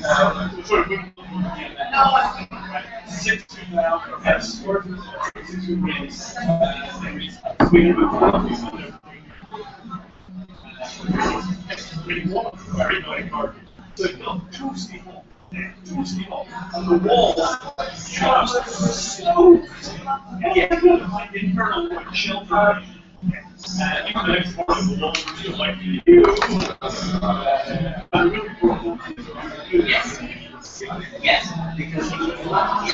so it's not too small, and the walls just so internal shelter. Even the next part of the walls are just like Yes, because he was lucky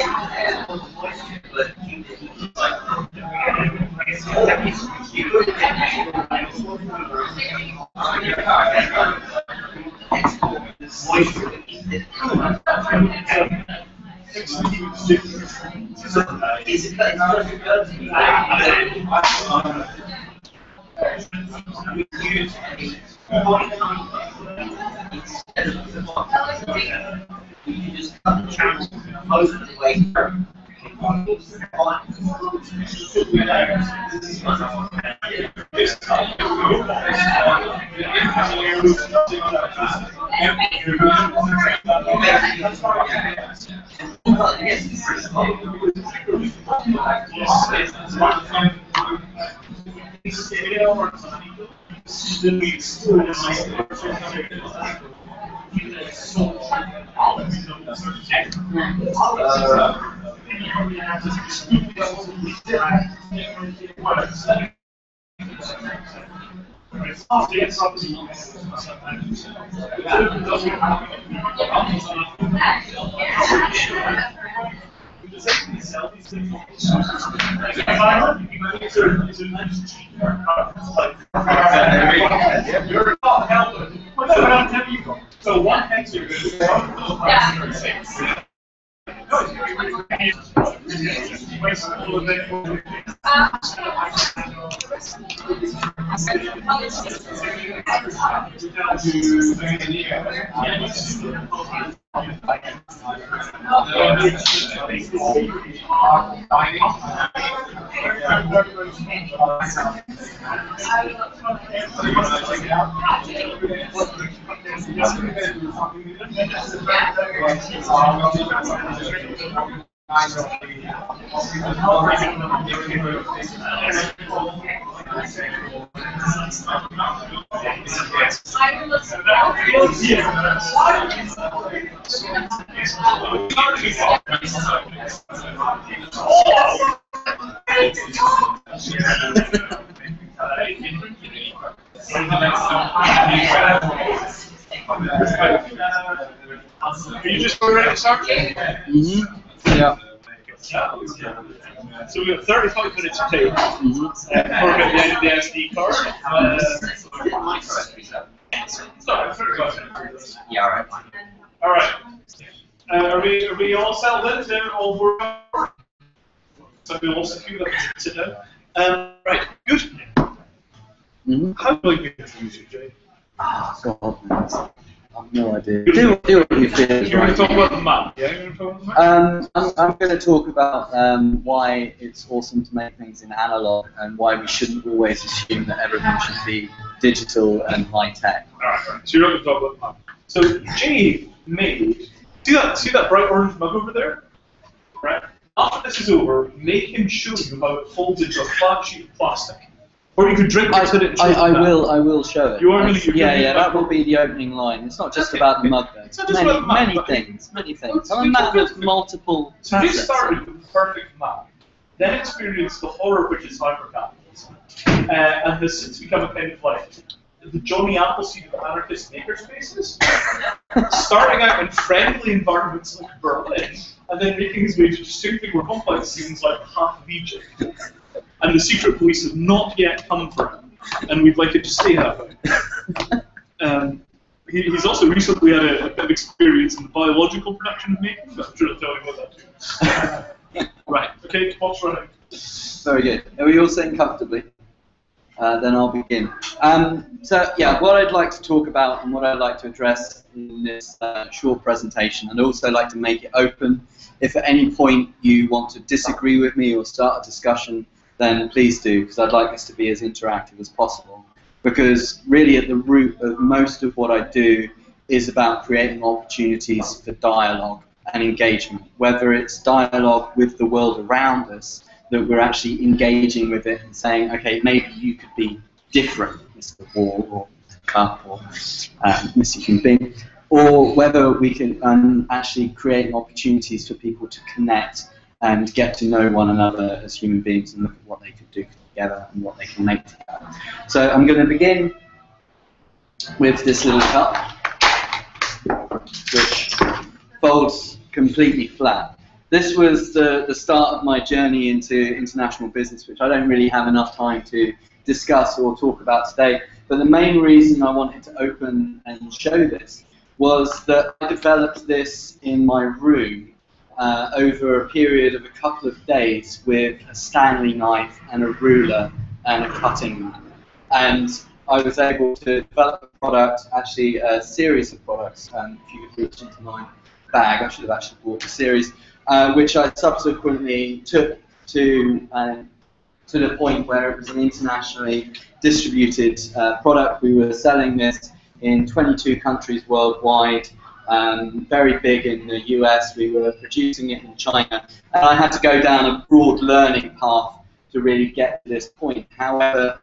but he like you could export this moisture that he's in. So is it that we use a instead of the you can just cut the channel most of the way through. So one hexagon is Are you just ready to start? Yeah. So we have 35 minutes to take. Forget the SD card. Yeah, all right. All right. Are we all settled in? All work? So we all secure that. Sit down. Right. Good. How do I get to use it, Jay? So, I've no idea. Do what you feel. You're going to talk about the map. Yeah, you're going to talk about the map? I'm going to talk about why it's awesome to make things in analog and why we shouldn't always assume that everything should be digital and high tech. Alright, so you're not going to talk about the map. So Jay made, see that bright orange mug over there? Right? After this is over, make him show you how it folds into a flat sheet of plastic. Or you could drink it and show I will show it. You are really, that will be the opening line. It's not just about the mug though. It's not just about the mug, many things. On that there's multiple So you started with the perfect map, then experienced the horror which is hypercapitalism, and has since become a kind of like the Johnny Appleseed of anarchist makerspaces, starting out in friendly environments like Berlin, and then making his way to distinctly more complex scenes like half of Egypt. And the secret police have not yet come for him, and we'd like it to stay that way. He's also recently had a bit of experience in the biological production of making, but I'm sure I'll tell you about that too. Right, okay, clock's running. Very good. Are we all sitting comfortably? Then I'll begin. So yeah, what I'd like to talk about and what I'd like to address in this short presentation, and also like to make it open. If at any point you want to disagree with me or start a discussion, then please do, because I'd like this to be as interactive as possible. Because really at the root of most of what I do is about creating opportunities for dialogue and engagement, whether it's dialogue with the world around us, that we're actually engaging with it and saying, okay, maybe you could be different, Mr. Wall or Mr. Cup or Mr. Human Being, or whether we can actually create opportunities for people to connect and get to know one another as human beings and look at what they could do together and what they can make together. So I'm going to begin with this little cup, which folds completely flat. This was the start of my journey into international business, which I don't really have enough time to discuss or talk about today. But the main reason I wanted to open and show this was that I developed this in my room over a period of a couple of days with a Stanley knife and a ruler and a cutting mat. And I was able to develop a product, actually a series of products, if you could reach into my bag, I should have actually bought the series, which I subsequently took to the point where it was an internationally distributed product. We were selling this in 22 countries worldwide, very big in the US. We were producing it in China, and I had to go down a broad learning path to really get to this point. However,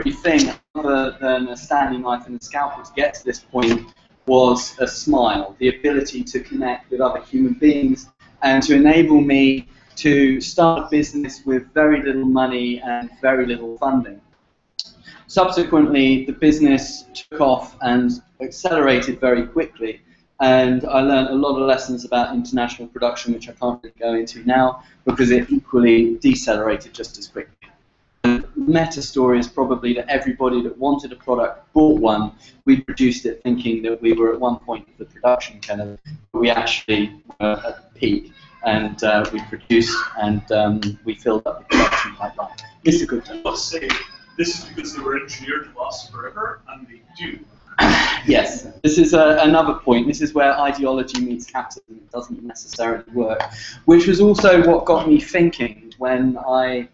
the thing other than a Stanley knife and a scalpel to get to this point was a smile, the ability to connect with other human beings and to enable me to start a business with very little money and very little funding. Subsequently, the business took off and accelerated very quickly, and I learned a lot of lessons about international production, which I can't really go into now because it equally decelerated just as quickly. The meta story is probably that everybody that wanted a product bought one. We produced it thinking that we were at one point of the production curve, but we actually were at the peak, and we produced and we filled up the production pipeline. Mr. Goodman. Let's say this is because they were engineered to last forever, and they do. Yes, this is another point. This is where ideology meets capitalism. It doesn't necessarily work, which was also what got me thinking when I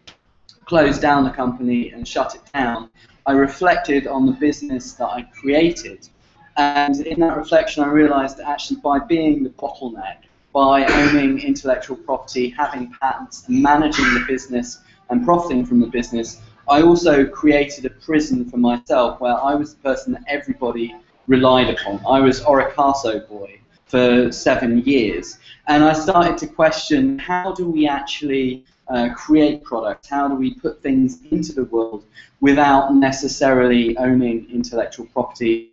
closed down the company and shut it down. I reflected on the business that I created, and in that reflection I realized that actually by being the bottleneck, by owning intellectual property, having patents, and managing the business and profiting from the business, I also created a prison for myself where I was the person that everybody relied upon. I was Oricaso boy for 7 years, and I started to question, how do we actually create products? How do we put things into the world without necessarily owning intellectual property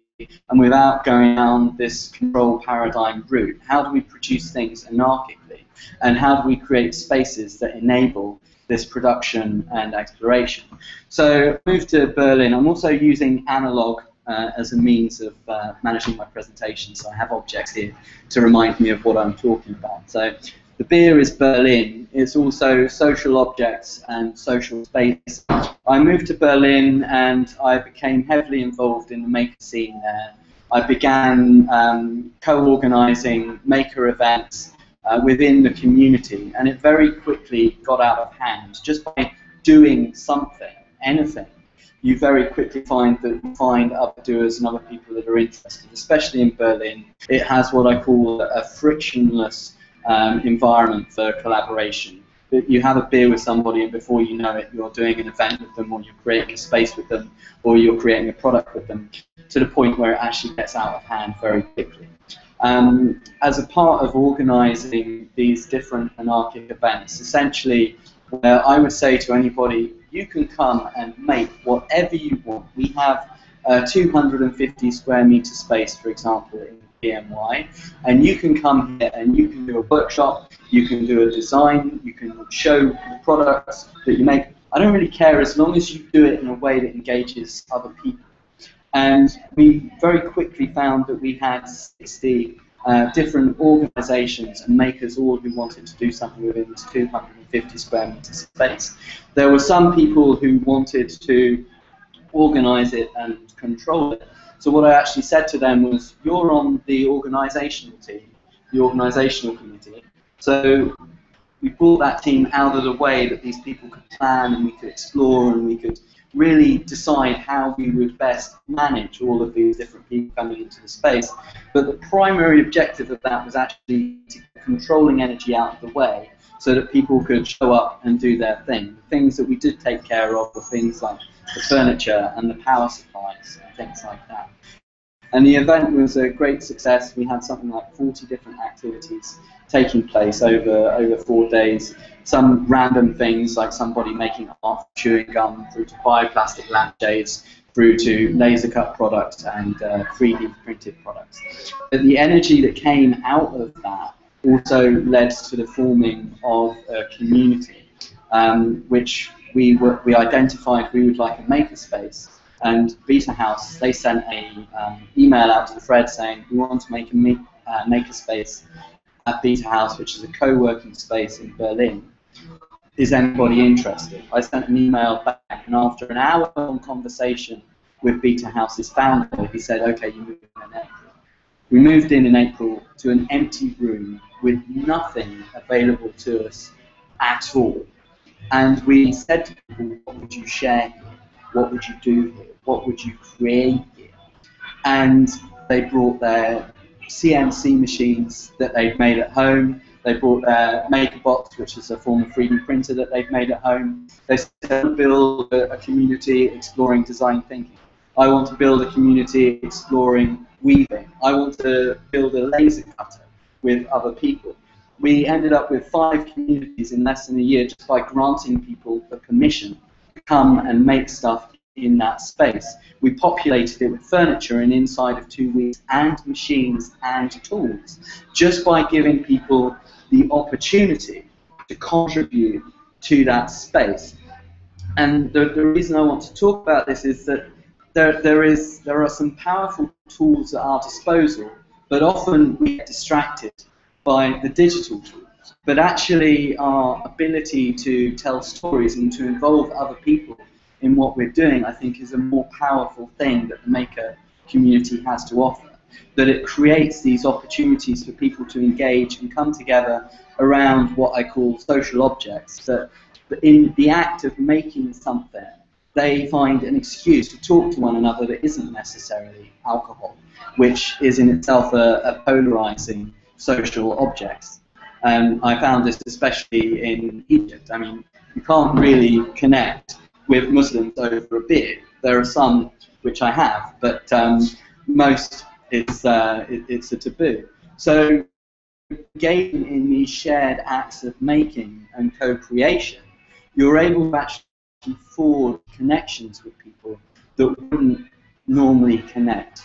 and without going down this control paradigm route? How do we produce things anarchically? And how do we create spaces that enable this production and exploration? So I moved to Berlin. I'm also using analog as a means of managing my presentation, so I have objects here to remind me of what I'm talking about. So the beer is Berlin. It's also social objects and social space. I moved to Berlin and I became heavily involved in the maker scene there. I began co-organising maker events within the community, and it very quickly got out of hand. Just by doing something, anything, you very quickly find other doers and other people that are interested, especially in Berlin. It has what I call a frictionless environment for collaboration. You have a beer with somebody, and before you know it, you're doing an event with them, or you're creating a space with them, or you're creating a product with them, to the point where it actually gets out of hand very quickly. As a part of organising these different anarchic events, essentially, I would say to anybody, you can come and make whatever you want. We have 250 square metre space, for example, in PMY, and you can come here and you can do a workshop, you can do a design, you can show the products that you make. I don't really care as long as you do it in a way that engages other people. And we very quickly found that we had 60 different organisations and makers all who wanted to do something within this 250 square metre space. There were some people who wanted to organise it and control it. So what I actually said to them was, you're on the organisational team, the organisational committee. So we brought that team out of the way that these people could plan and we could explore and we could really decide how we would best manage all of these different people coming into the space. But the primary objective of that was actually to get controlling energy out of the way so that people could show up and do their thing. The things that we did take care of were things like the furniture and the power supplies and things like that. And the event was a great success. We had something like 40 different activities taking place over 4 days. Some random things like somebody making art, chewing gum, through to bioplastic lampshades, through to laser cut products and 3D printed products. But the energy that came out of that also led to the forming of a community, which we identified we would like a makerspace. And Beta House, they sent a email out to the thread saying, we want to make a makerspace at Beta House, which is a co-working space in Berlin. Is anybody interested? I sent an email back, and after an hour-long conversation with Beta House's founder, he said, okay, you move in April. We moved in April to an empty room with nothing available to us at all. And we said to people, what would you share here? What would you do here? What would you create here? And they brought their CNC machines that they'd made at home. They brought their MakerBots, which is a form of 3D printer that they've made at home. They said, build a community exploring design thinking. I want to build a community exploring weaving. I want to build a laser cutter with other people. We ended up with 5 communities in less than a year just by granting people the permission to come and make stuff in that space. We populated it with furniture in inside of 2 weeks, and machines and tools, just by giving people the opportunity to contribute to that space. And the reason I want to talk about this is that there are some powerful tools at our disposal, but often we get distracted by the digital tools. But actually our ability to tell stories and to involve other people in what we're doing, I think, is a more powerful thing that the maker community has to offer. That it creates these opportunities for people to engage and come together around what I call social objects. That in the act of making something, they find an excuse to talk to one another that isn't necessarily alcohol, which is in itself a polarizing social object. I found this especially in Egypt. I mean, you can't really connect with Muslims over a beer. There are some which I have, but most it's a taboo. So engaging in these shared acts of making and co-creation, you're able to actually forge connections with people that wouldn't normally connect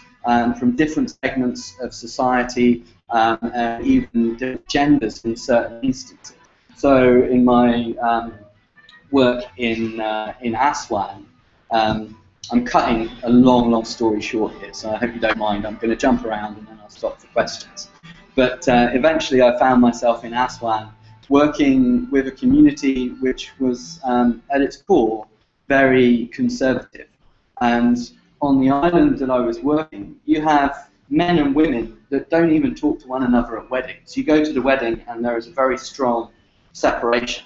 from different segments of society, and even different genders in certain instances. So in my work in Aswan, I'm cutting a long story short here, so I hope you don't mind. I'm going to jump around and then I'll stop for questions. But eventually I found myself in Aswan working with a community which was, at its core, very conservative. And on the island that I was working, you have men and women that don't even talk to one another at weddings. You go to the wedding and there is a very strong separation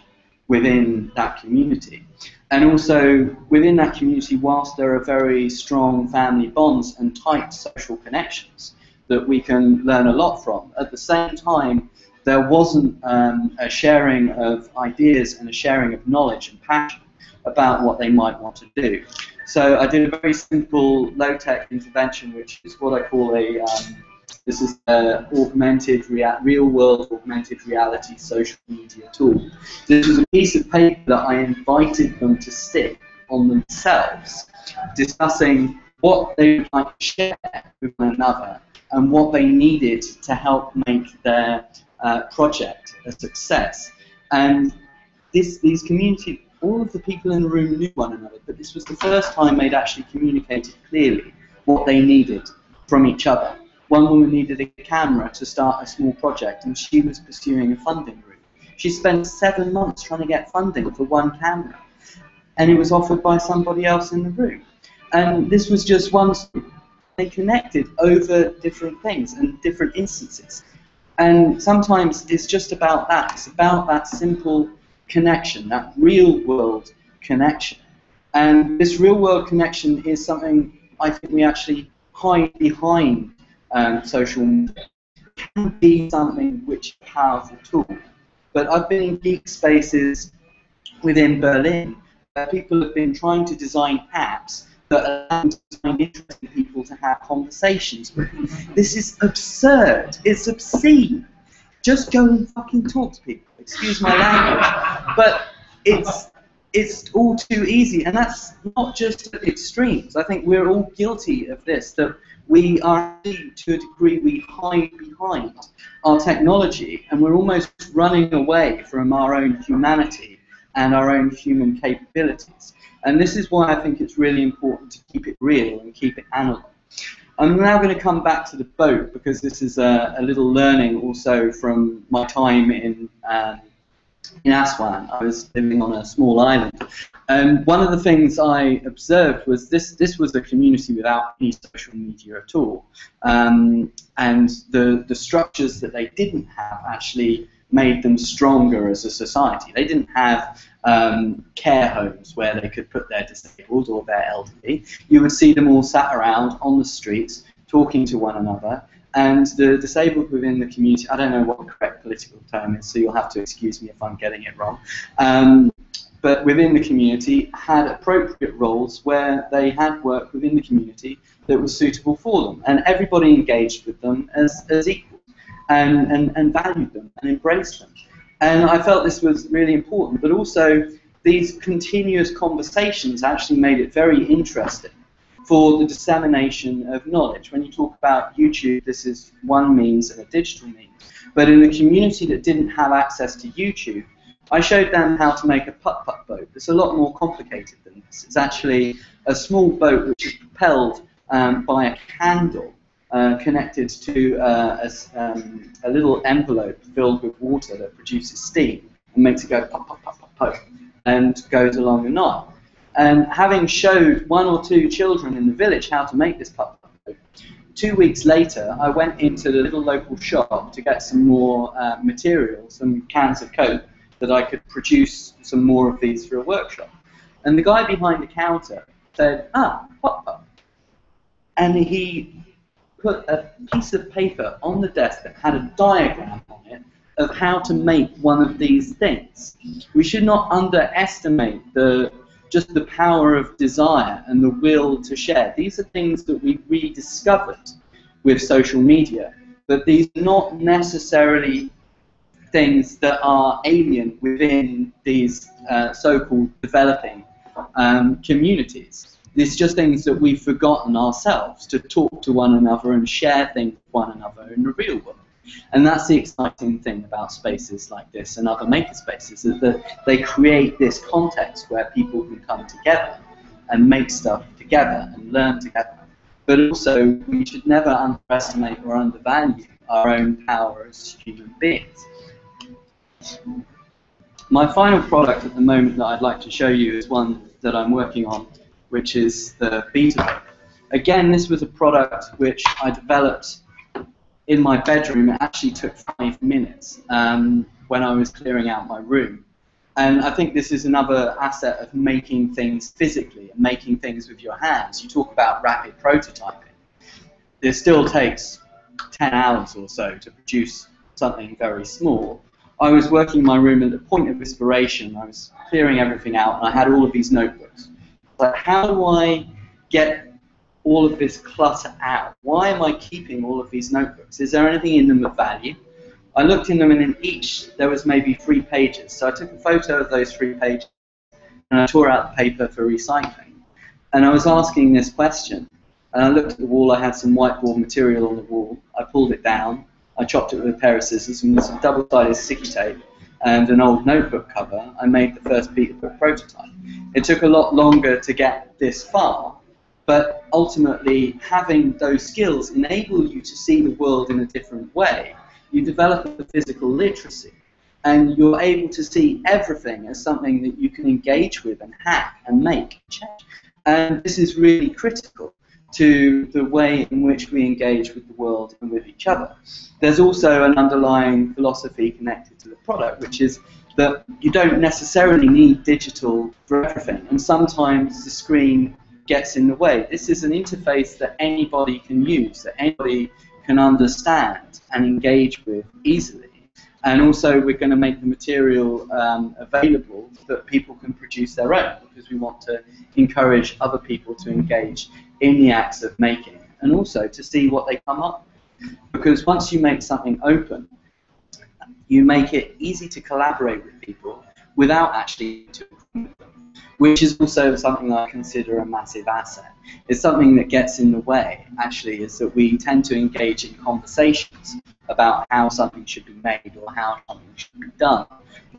within that community. And also within that community, whilst there are very strong family bonds and tight social connections that we can learn a lot from, at the same time there wasn't a sharing of ideas and a sharing of knowledge and passion about what they might want to do. So I did a very simple low-tech intervention, which is what I call a this is an real-world augmented reality social media tool. This was a piece of paper that I invited them to stick on themselves, discussing what they would like to share with one another and what they needed to help make their project a success. And these communities, all of the people in the room knew one another, but this was the first time they'd actually communicated clearly what they needed from each other. One woman needed a camera to start a small project, and she was pursuing a funding route. She spent 7 months trying to get funding for one camera, and it was offered by somebody else in the room. And this was just one story. They connected over different things and different instances. And sometimes it's just about that. It's about that simple connection, that real-world connection. And this real-world connection is something I think we actually hide behind social media. It can be something which is a powerful tool. But I've been in geek spaces within Berlin where people have been trying to design apps that allow them to find interesting people to have conversations with. This is absurd. It's obscene. Just go and fucking talk to people. Excuse my language. But it's all too easy, and that's not just at extremes. I think we're all guilty of this, that we are, to a degree, we hide behind our technology, and we're almost running away from our own humanity and our own human capabilities. And this is why I think it's really important to keep it real and keep it analog. I'm now going to come back to the boat, because this is a little learning also from my time in Aswan. I was living on a small island. And one of the things I observed was this was a community without any social media at all. And the structures that they didn't have actually made them stronger as a society. They didn't have care homes where they could put their disabled or their elderly. You would see them all sat around on the streets talking to one another, and the disabled within the community, I don't know what the correct political term is, so you'll have to excuse me if I'm getting it wrong, but within the community had appropriate roles where they had work within the community that was suitable for them, and everybody engaged with them as equal. And valued them and embraced them. And I felt this was really important, but also these continuous conversations actually made it very interesting for the dissemination of knowledge. When you talk about YouTube, this is one means and a digital means. But in a community that didn't have access to YouTube, I showed them how to make a putt-putt boat. It's a lot more complicated than this. It's actually a small boat which is propelled by a candle connected to a little envelope filled with water that produces steam and makes it go pop, pop, pop, pop, pop, and goes along the Nile. And having showed 1 or 2 children in the village how to make this pop, pop boat, 2 weeks later I went into the little local shop to get some more material, some cans of Coke, that I could produce some more of these for a workshop. And the guy behind the counter said, pop, pop. And he put a piece of paper on the desk that had a diagram on it of how to make one of these things. We should not underestimate just the power of desire and the will to share. These are things that we rediscovered with social media, but these are not necessarily things that are alien within these so-called developing communities. It's just things that we've forgotten ourselves, to talk to one another and share things with one another in the real world. And that's the exciting thing about spaces like this and other makerspaces, is that they create this context where people can come together and make stuff together and learn together. But also, we should never underestimate or undervalue our own power as human beings. My final product at the moment that I'd like to show you is one that I'm working on, which is the beta boat. Again, this was a product which I developed in my bedroom. It actually took 5 minutes when I was clearing out my room. And I think this is another asset of making things physically and making things with your hands. You talk about rapid prototyping. It still takes 10 hours or so to produce something very small. I was working in my room at the point of inspiration. I was clearing everything out, and I had all of these notebooks. But how do I get all of this clutter out? Why am I keeping all of these notebooks? Is there anything in them of value? I looked in them, and in each there was maybe 3 pages. So I took a photo of those 3 pages, and I tore out the paper for recycling. And I was asking this question. And I looked at the wall. I had some whiteboard material on the wall. I pulled it down. I chopped it with a pair of scissors, and with some double-sided sticky tape and an old notebook cover, I made the first Peterbook prototype. It took a lot longer to get this far, but ultimately having those skills enable you to see the world in a different way. You develop a physical literacy, and you're able to see everything as something that you can engage with and hack and make change. And this is really critical to the way in which we engage with the world and with each other. There's also an underlying philosophy connected to the product, which is that you don't necessarily need digital for everything, and sometimes the screen gets in the way. This is an interface that anybody can use, that anybody can understand and engage with easily. And also we're going to make the material available that people can produce their own, because we want to encourage other people to engage in the acts of making, and also to see what they come up with. Because once you make something open, you make it easy to collaborate with people without actually to improve them, which is also something that I consider a massive asset. It's something that gets in the way, actually, is that we tend to engage in conversations about how something should be made or how something should be done,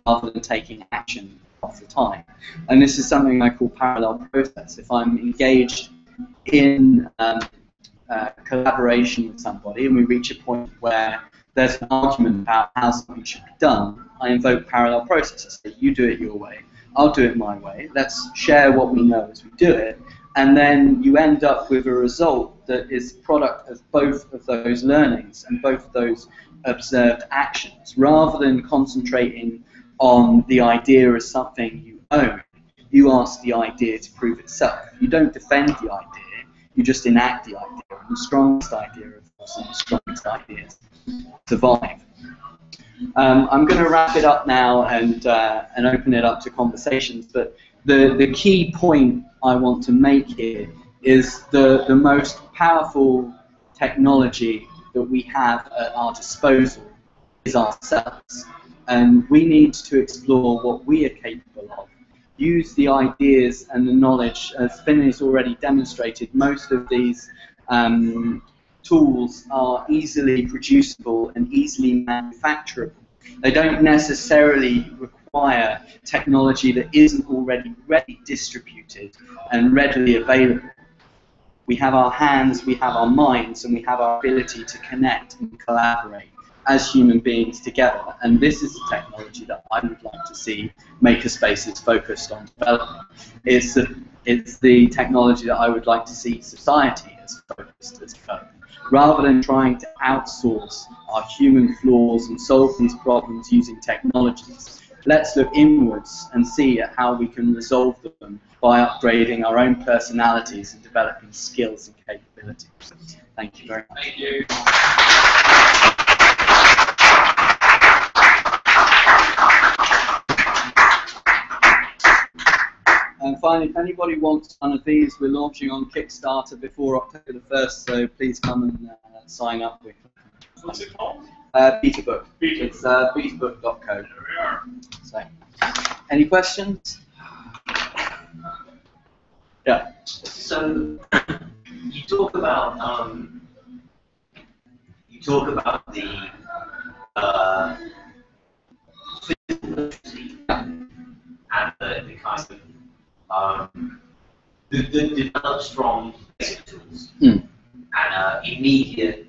rather than taking action off the time. And this is something I call parallel process. If I'm engaged in collaboration with somebody and we reach a point where there's an argument about how something should be done, I invoke parallel process. I say, you do it your way, I'll do it my way, let's share what we know as we do it, and then you end up with a result that is the product of both of those learnings and both of those observed actions. Rather than concentrating on the idea as something you own, you ask the idea to prove itself. You don't defend the idea, you just enact the idea. And the strongest idea, of course, and the strongest ideas survive. I'm going to wrap it up now and open it up to conversations, but the key point I want to make here is the most powerful technology that we have at our disposal is ourselves. And we need to explore what we are capable of. Use the ideas and the knowledge. As Finn has already demonstrated, most of these tools are easily producible and easily manufacturable. They don't necessarily require technology that isn't already distributed and readily available. We have our hands, we have our minds, and we have our ability to connect and collaborate as human beings together. And this is the technology that I would like to see makerspaces focused on developing. It's the technology that I would like to see society as focused as developing. Rather than trying to outsource our human flaws and solve these problems using technologies, let's look inwards and see at how we can resolve them by upgrading our own personalities and developing skills and capabilities. Thank you very much. Thank you. And finally, if anybody wants one of these, we're launching on Kickstarter before October the 1st, so please come and sign up with. What's it called? Peterbook. Peterbook. It's peterbook.co. So, any questions? Yeah. So you talk about the physical literacy and the kind of the develop strong basic tools and immediate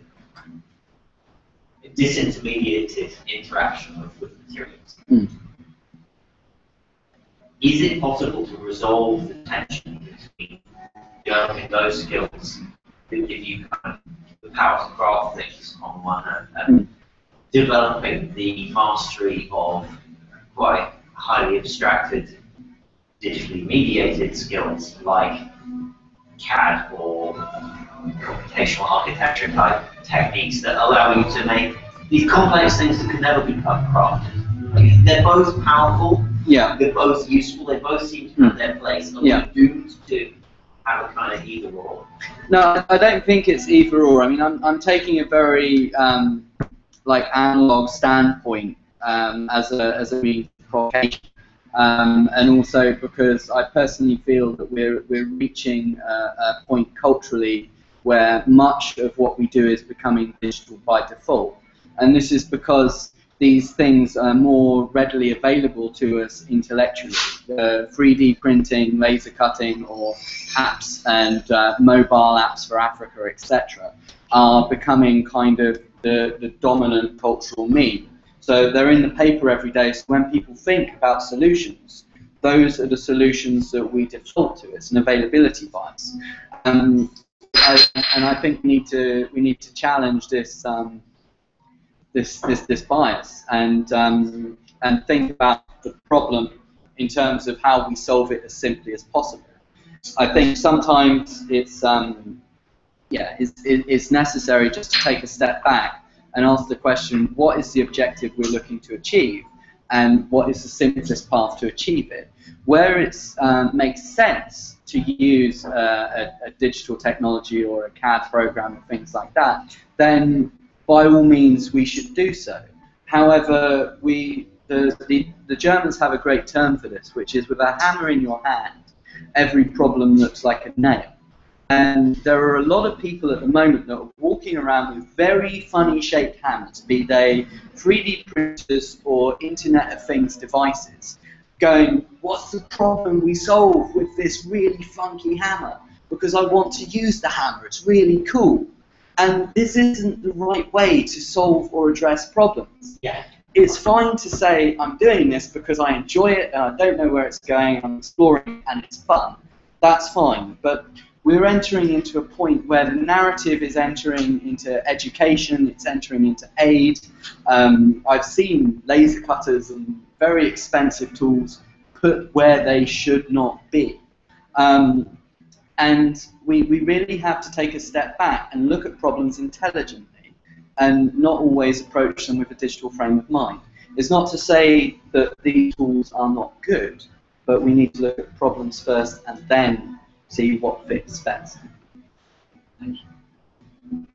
disintermediated interaction with materials. is it possible to resolve the tension between developing those skills that give you kind of the power to craft things on one hand, and developing the mastery of quite highly abstracted, digitally mediated skills like CAD or computational architecture type techniques that allow you to make these complex things that could never be crafted? Like, they're both powerful, they're both useful, they both seem to have their place, and we're doomed to have a kind of either or. No, I don't think it's either or. I mean, I'm taking a very like analog standpoint as a means of provocation, and also because I personally feel that we're reaching a point culturally where much of what we do is becoming digital by default, and this is because these things are more readily available to us intellectually. 3D printing, laser cutting, or apps and mobile apps for Africa, etc., are becoming kind of the dominant cultural meme. So they're in the paper every day, so when people think about solutions, those are the solutions that we default to. It's an availability bias. And I think we need to challenge this this bias and think about the problem in terms of how we solve it as simply as possible. I think sometimes it's necessary just to take a step back and ask the question: what is the objective we're looking to achieve, and what is the simplest path to achieve it? Where it makes sense to use a digital technology or a CAD program or things like that, then by all means we should do so. However, the Germans have a great term for this, which is with a hammer in your hand, every problem looks like a nail. And there are a lot of people at the moment that are walking around with very funny shaped hammers, be they 3D printers or Internet of Things devices, going, what's the problem we solve with this really funky hammer? Because I want to use the hammer, it's really cool. And this isn't the right way to solve or address problems. Yeah. It's fine to say, I'm doing this because I enjoy it and I don't know where it's going, I'm exploring and it's fun. That's fine. But we're entering into a point where the narrative is entering into education, it's entering into aid. I've seen laser cutters and very expensive tools put where they should not be. And we really have to take a step back and look at problems intelligently and not always approach them with a digital frame of mind. It's not to say that these tools are not good, but we need to look at problems first and then see what fits best. Thank you.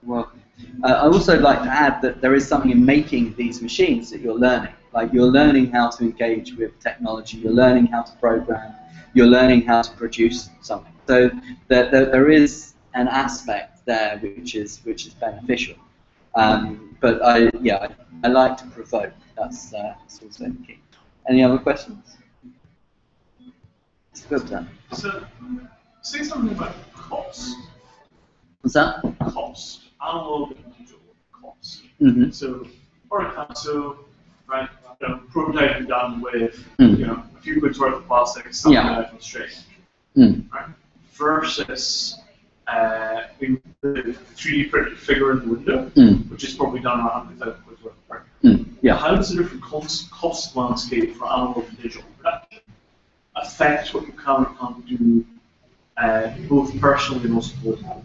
Welcome. I'd also like to add that there is something in making these machines that you're learning. Like, you're learning how to engage with technology, you're learning how to program, you're learning how to produce something. So there is an aspect there which is beneficial. But I like to provoke. That's also the key. Any other questions? It's good then. So, say something about cost. What's that? Cost. Analog and digital cost. Mm-hmm. So, for example, right, prototyping done with a few quid's worth of plastic, something out from string, right? Versus the 3D printed figure in the window, which is probably done around 100,000 quid's worth of print. Yeah. How does the different cost landscape for analog and digital production affect what you can or can't do, both personally and also globally?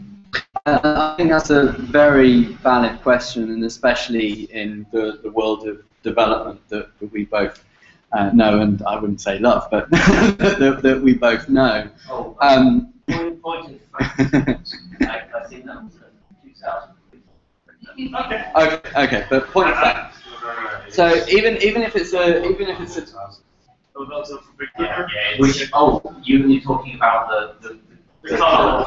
I think that's a very valid question, and especially in the world of development that we both know, and I wouldn't say love, but that we both know. Point of fact, I think that was 2000. Okay, but point of fact. So even if it's a which you're talking about the color.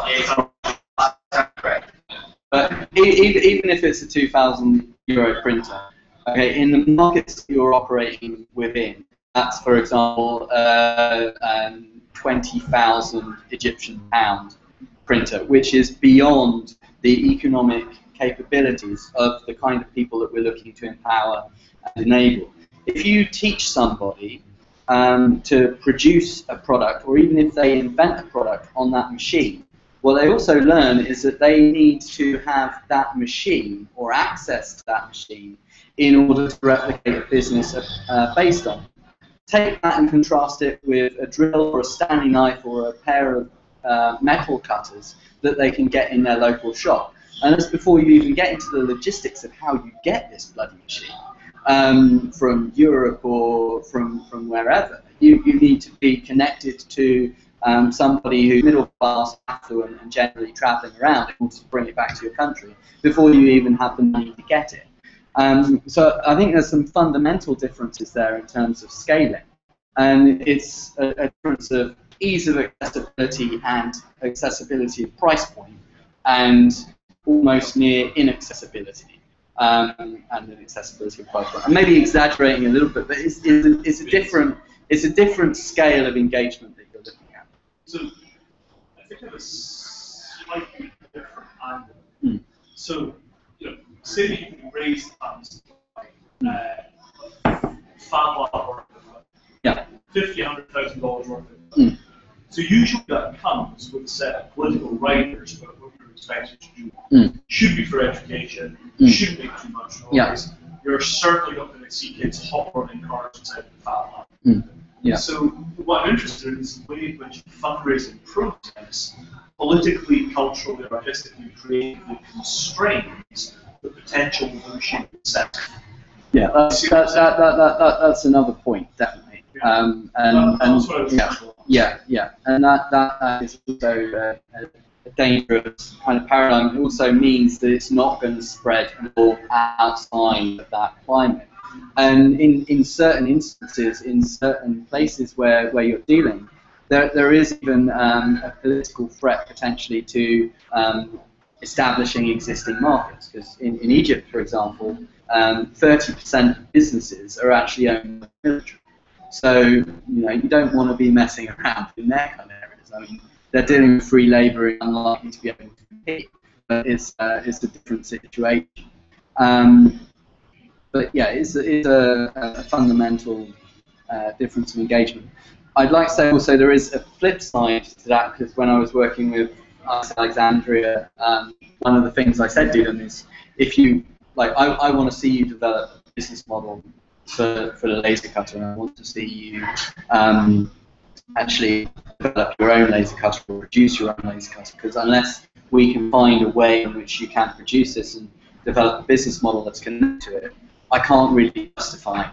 But even if it's a €2,000 printer, okay, in the markets you're operating within, that's, for example, 20,000 Egyptian pound printer, which is beyond the economic capabilities of the kind of people that we're looking to empower and enable. If you teach somebody to produce a product, or even if they invent a product on that machine, what they also learn is that they need to have that machine or access to that machine in order to replicate a business based on. Take that and contrast it with a drill or a Stanley knife or a pair of metal cutters that they can get in their local shop. And that's before you even get into the logistics of how you get this bloody machine from Europe or from wherever. You need to be connected to somebody who's middle class, affluent, and generally travelling around in order to bring it back to your country before you even have the money to get it. So I think there's some fundamental differences there in terms of scaling. And it's a difference of ease of accessibility and accessibility of price point, and almost near inaccessibility and an accessibility of price point. I'm maybe exaggerating a little bit, but it's a different scale of engagement that you're looking at. So I think I have a slightly different angle. So, say that you can raise funds, Fab or $50,000, $100,000 worth of. So usually that comes with a set of political riders about what you're expected to do. Should be for education, shouldn't make too much noise. You're certainly not going to see kids hop running cars inside the Fab Lab. So what I'm interested in is the way in which the fundraising process politically, culturally, artistically, creatively constrains the potential of the machine itself. Yeah, that's another point, definitely. And that is also a dangerous kind of paradigm. It also means that it's not going to spread more outside of that climate. And in certain instances, in certain places where you're dealing, there is even a political threat potentially to establishing existing markets. Because in Egypt, for example, 30% of businesses are actually owned by the military. So you don't want to be messing around in their kind of areas. I mean, they're dealing with free labour and unlikely to be able to compete, but it's a different situation. But yeah, it's a fundamental difference of engagement. I'd like to say also there is a flip side to that, because when I was working with Alexandria, one of the things I said to them is, if you I want to see you develop a business model for the laser cutter, and I want to see you actually develop your own laser cutter or produce your own laser cutter, because unless we can find a way in which you can produce this and develop a business model that's connected to it, I can't really justify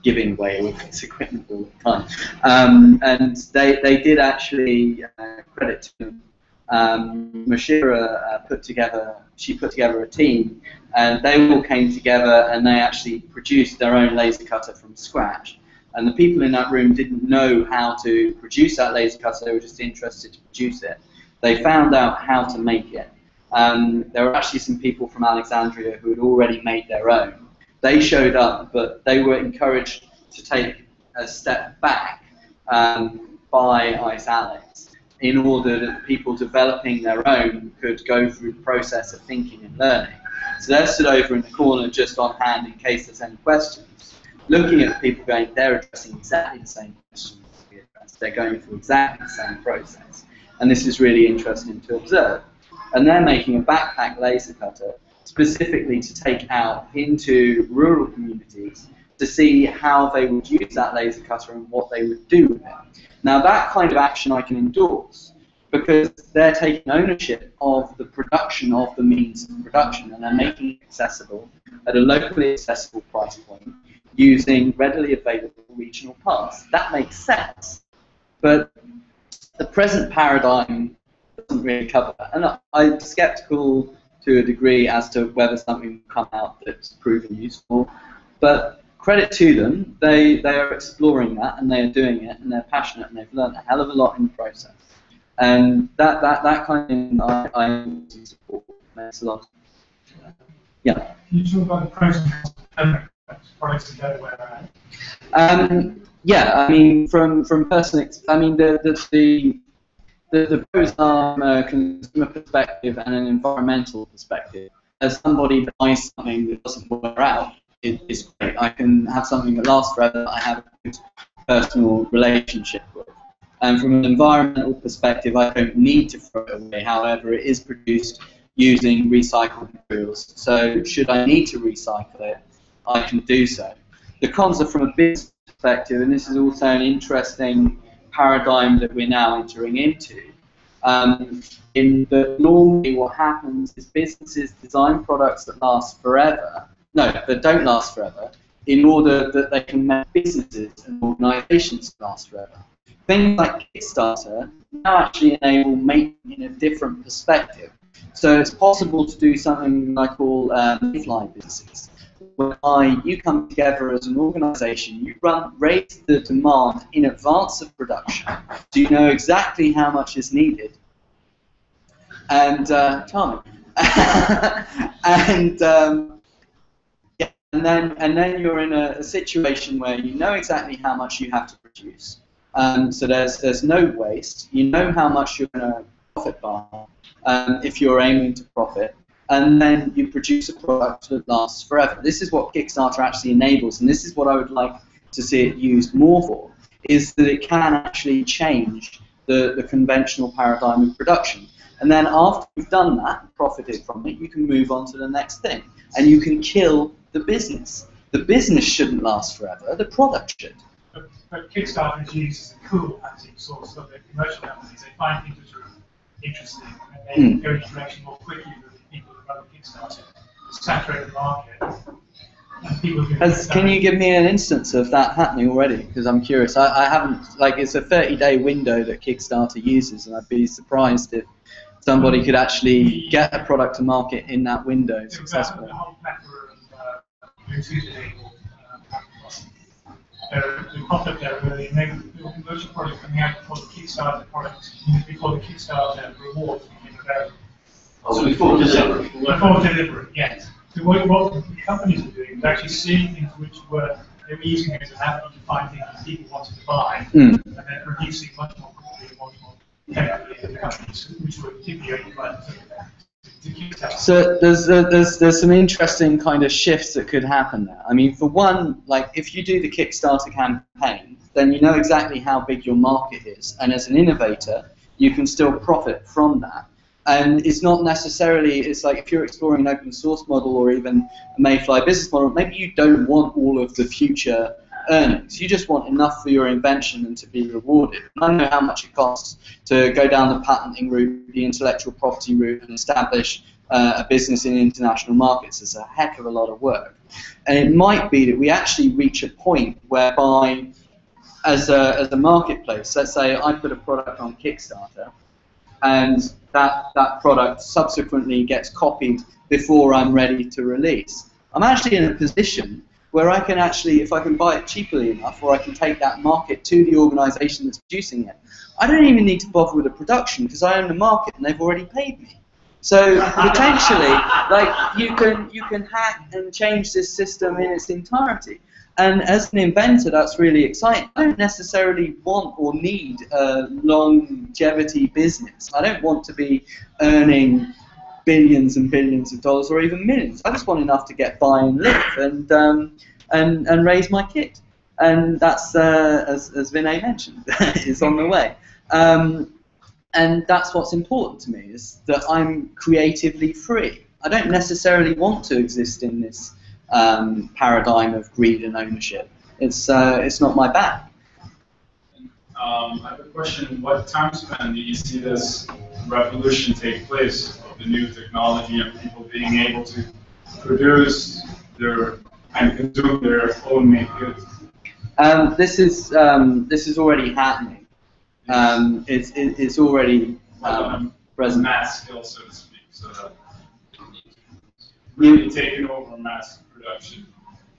giving away all this equipment all the time. And they did actually, credit to them, Mashira put together a team, and they all came together and they actually produced their own laser cutter from scratch. And the people in that room didn't know how to produce that laser cutter, they were just interested to produce it. They found out how to make it. There were actually some people from Alexandria who had already made their own. They showed up, but they were encouraged to take a step back by IceAlex, in order that the people developing their own could go through the process of thinking and learning. So they're stood over in the corner just on hand in case there's any questions, looking at the people going, they're addressing exactly the same questions as we addressed. They're going through exactly the same process. And this is really interesting to observe. And they're making a backpack laser cutter specifically to take out into rural communities to see how they would use that laser cutter and what they would do with it. Now that kind of action I can endorse, because they're taking ownership of the production of the means of production, and they're making it accessible at a locally accessible price point using readily available regional parts. That makes sense. But the present paradigm doesn't really cover that. And I'm skeptical to a degree as to whether something will come out that's proven useful. But credit to them, they are exploring that, and they are doing it, and they're passionate, and they've learned a hell of a lot in the process. And that kind of thing I support. Makes a lot. Yeah. Can you talk about the process of products together where they're at? Yeah, I mean, from personal, I mean, the pros are from a consumer perspective and an environmental perspective. As somebody that buys something that doesn't wear out, it's great. I can have something that lasts forever. I have good personal relationship with. And from an environmental perspective, I don't need to throw it away. However, it is produced using recycled materials. So should I need to recycle it, I can do so. The concept from a business perspective, and this is also an interesting paradigm that we're now entering into, in that normally what happens is businesses design products that last forever, no, that don't last forever, in order that they can make businesses and organizations last forever. Things like Kickstarter now actually enable making in a different perspective. So it's possible to do something I call lifeline businesses, whereby you come together as an organization, you raise the demand in advance of production, so you know exactly how much is needed. And charming. and yeah, and then you're in a situation where you know exactly how much you have to produce. So there's no waste. You know how much you're going to profit by if you're aiming to profit, and then you produce a product that lasts forever. This is what Kickstarter actually enables, and this is what I would like to see it used more for, is that it can actually change the conventional paradigm of production. And then after you've done that, profited from it, you can move on to the next thing. And you can kill the business. The business shouldn't last forever, the product should. But Kickstarter is used as a cool active source for the commercial companies. They find things which are interesting, and they go into direction more quickly than the people that run Kickstarter. Saturate the market. And people can you give me an instance of that happening already? Because I'm curious. I haven't, like, it's a 30-day window that Kickstarter uses, and I'd be surprised if somebody could actually get a product to market in that window successfully. The whole plethora of Bluetooth-enabled the concept there really enabled the commercial product coming out before the Kickstarter product, before the Kickstarter rewards became available. So before delivery? Before delivery, yes. So what the companies were doing was actually seeing things which they were using it as an avenue to find things that people wanted to buy, and then producing much more quickly and much more effectively than the companies which were particularly open to Kickstarter. So there's some interesting kind of shifts that could happen there. I mean, for one, like if you do the Kickstarter campaign, then you know exactly how big your market is, and as an innovator, you can still profit from that. And it's not necessarily, it's like if you're exploring an open source model or even a Mayfly business model, maybe you don't want all of the future earnings. You just want enough for your invention and to be rewarded. And I know how much it costs to go down the patenting route, the intellectual property route, and establish a business in international markets. It's a heck of a lot of work. And it might be that we actually reach a point whereby, as a marketplace, let's say I put a product on Kickstarter, and that product subsequently gets copied before I'm ready to release. I'm actually in a position where I can actually, if I can buy it cheaply enough, or I can take that market to the organization that's producing it, I don't even need to bother with the production because I own the market and they've already paid me. So potentially, like you can hack and change this system in its entirety. And as an inventor, that's really exciting. I don't necessarily want or need a longevity business. I don't want to be earning billions and billions of dollars or even millions. I just want enough to get by and live and raise my kid. And that's, as Vinay mentioned, is on the way. And that's what's important to me, is that I'm creatively free. I don't necessarily want to exist in this paradigm of greed and ownership. It's not my bag. I have a question. What time span do you see this revolution take place of the new technology and people being able to produce their and consume their own made goods? This is already happening. It's already present. Mass scale, so to speak. So that really taking over mass production.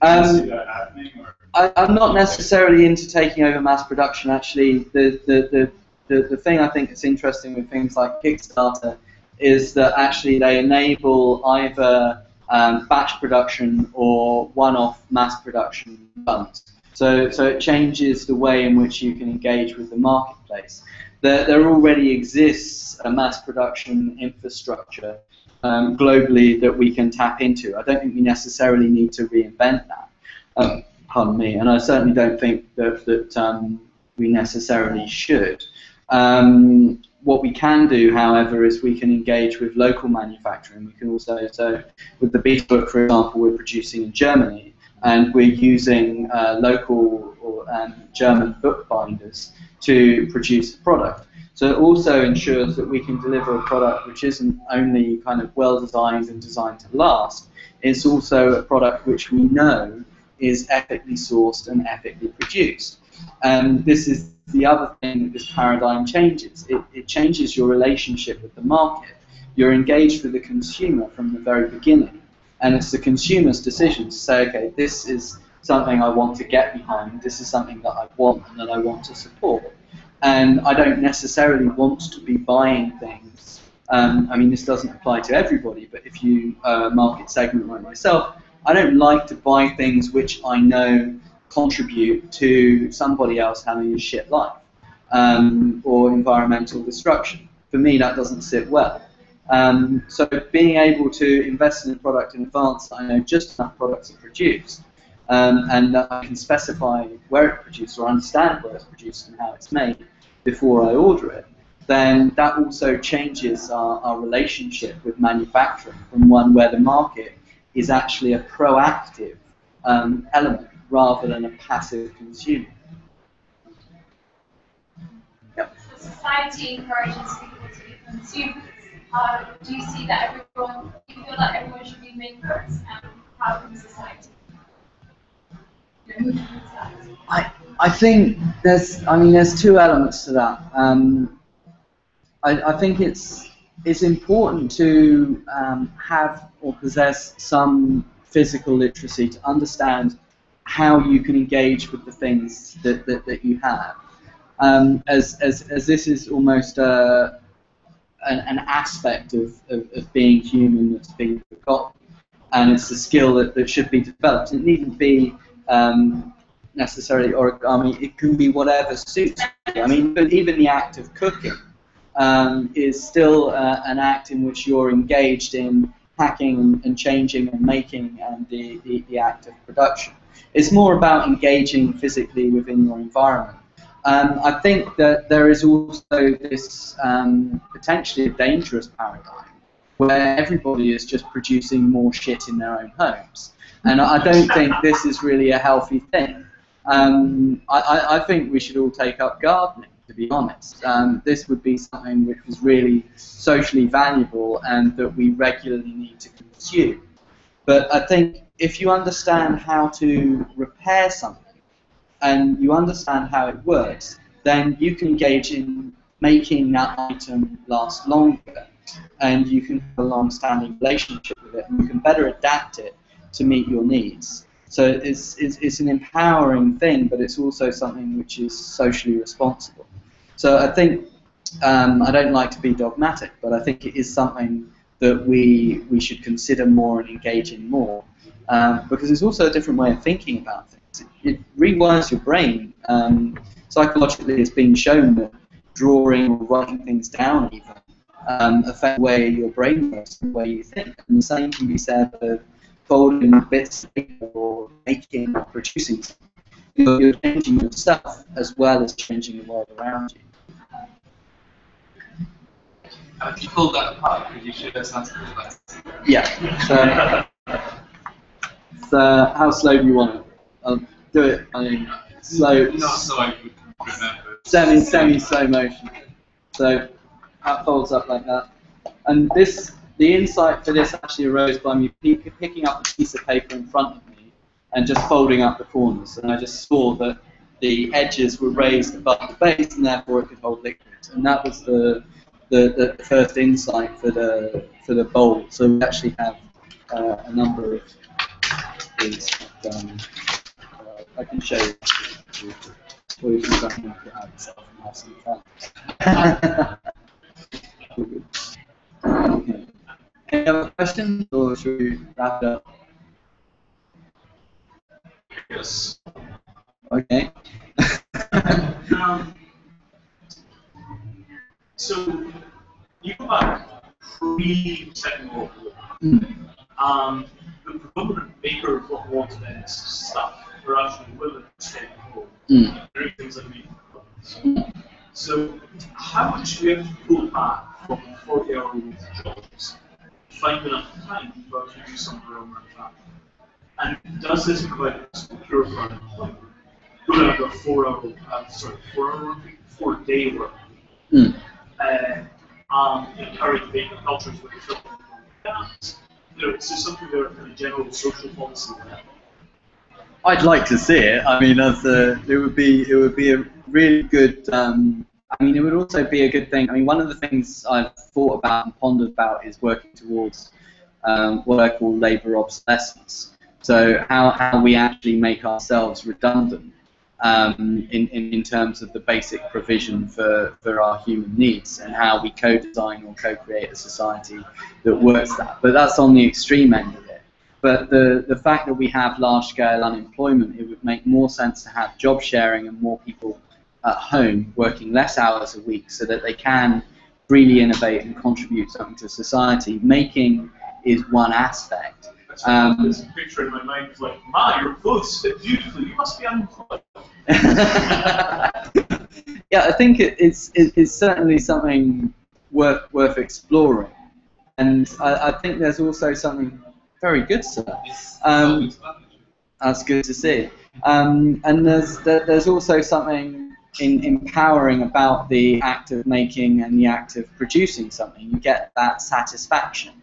Do you see that happening? Or? I'm not necessarily into taking over mass production. Actually, the thing I think that's interesting with things like Kickstarter is that actually they enable either batch production or one-off mass production funds. So it changes the way in which you can engage with the marketplace. There already exists a mass production infrastructure globally that we can tap into. I don't think we necessarily need to reinvent that. pardon me, and I certainly don't think that we necessarily should. What we can do, however, is we can engage with local manufacturing. We can also, so with the Beat book, for example, we're producing in Germany, and we're using local or German bookbinders to produce the product. So it also ensures that we can deliver a product which isn't only kind of well designed and designed to last, it's also a product which we know is ethically sourced and ethically produced. And this is the other thing that this paradigm changes. It changes your relationship with the market. You're engaged with the consumer from the very beginning, and it's the consumer's decision to say, okay, this is something I want to get behind, this is something that I want and that I want to support. And I don't necessarily want to be buying things. I mean, this doesn't apply to everybody, but if you market segment like myself, I don't like to buy things which I know contribute to somebody else having a shit life or environmental destruction. For me, that doesn't sit well. So being able to invest in a product in advance that I know just enough products are produced, and that I can specify where it's produced or understand where it's produced and how it's made before I order it, then that also changes our relationship with manufacturing from one where the market is actually a proactive element rather than a passive consumer. Yep. Society encourages people to be consumers. Do you see that everyone, do you feel that everyone should be makers, and how can society? I think there's two elements to that. I think it's important to have or possess some physical literacy to understand how you can engage with the things that you have. As this is almost an aspect of being human that's being forgotten, and it's a skill that should be developed. It needn't be necessarily origami, it can be whatever suits you. I mean, but even the act of cooking is still an act in which you're engaged in hacking and changing and making and the act of production. It's more about engaging physically within your environment. I think that there is also this potentially a dangerous paradigm where everybody is just producing more shit in their own homes. And I don't think this is really a healthy thing. I think we should all take up gardening, to be honest. This would be something which was really socially valuable and that we regularly need to consume. But I think if you understand how to repair something and you understand how it works, then you can engage in making that item last longer, and you can have a long-standing relationship with it, and you can better adapt it to meet your needs. So it's an empowering thing, but it's also something which is socially responsible. So I think, I don't like to be dogmatic, but I think it is something that we should consider more and engage in more, because it's also a different way of thinking about things. It rewires your brain. Psychologically, it's been shown that drawing or writing things down even affect the way your brain works, the way you think. And the same can be said of folding bits of paper or making or producing something. You're changing yourself as well as changing the world around you. If you pulled that apart, could you show us how to do that? Yeah. So how slow do you want it? I'll do it. I mean, slow. Not so I would remember. Semi-slow motion. So that folds up like that. And the insight for this actually arose by me picking up a piece of paper in front of me and just folding up the corners. And I just saw that the edges were raised above the base, and therefore it could hold liquid. And that was the first insight for the bowl. So we actually have a number of these. I can show you. Or you can try and knock it out yourself and have some fun. Okay. Any other questions, or should we wrap it up? Yes. Okay. So you go back pre-Second World War. The predominant maker of what was then stuff, are actually willing to stay at home. Doing things that we So, how much do we have to pull back from 40-hour-week jobs to find enough time to actually do some of our own manufacturing? And does this provide us with pure employment? Go down to a 4-hour week, 4-day work week. Encourage vacant cultures with the film. Is there something there in the general social policy there? I'd like to see it. I mean, it would be a really good. I mean, it would also be a good thing. I mean, one of the things I've thought about and pondered about is working towards what I call labour obsolescence. So how we actually make ourselves redundant in terms of the basic provision for our human needs, and how we co-design or co-create a society that works that. But that's on the extreme end of it. But the fact that we have large-scale unemployment, it would make more sense to have job sharing and more people at home working less hours a week so that they can freely innovate and contribute something to society. Making is one aspect. There's a picture in my mind of like, "Ma, your clothes fit beautifully. You must be unemployed." Yeah, I think it's certainly something worth exploring, and I think there's also something very good, sir. That's good to see. And there's also something empowering about the act of making and the act of producing something. You get that satisfaction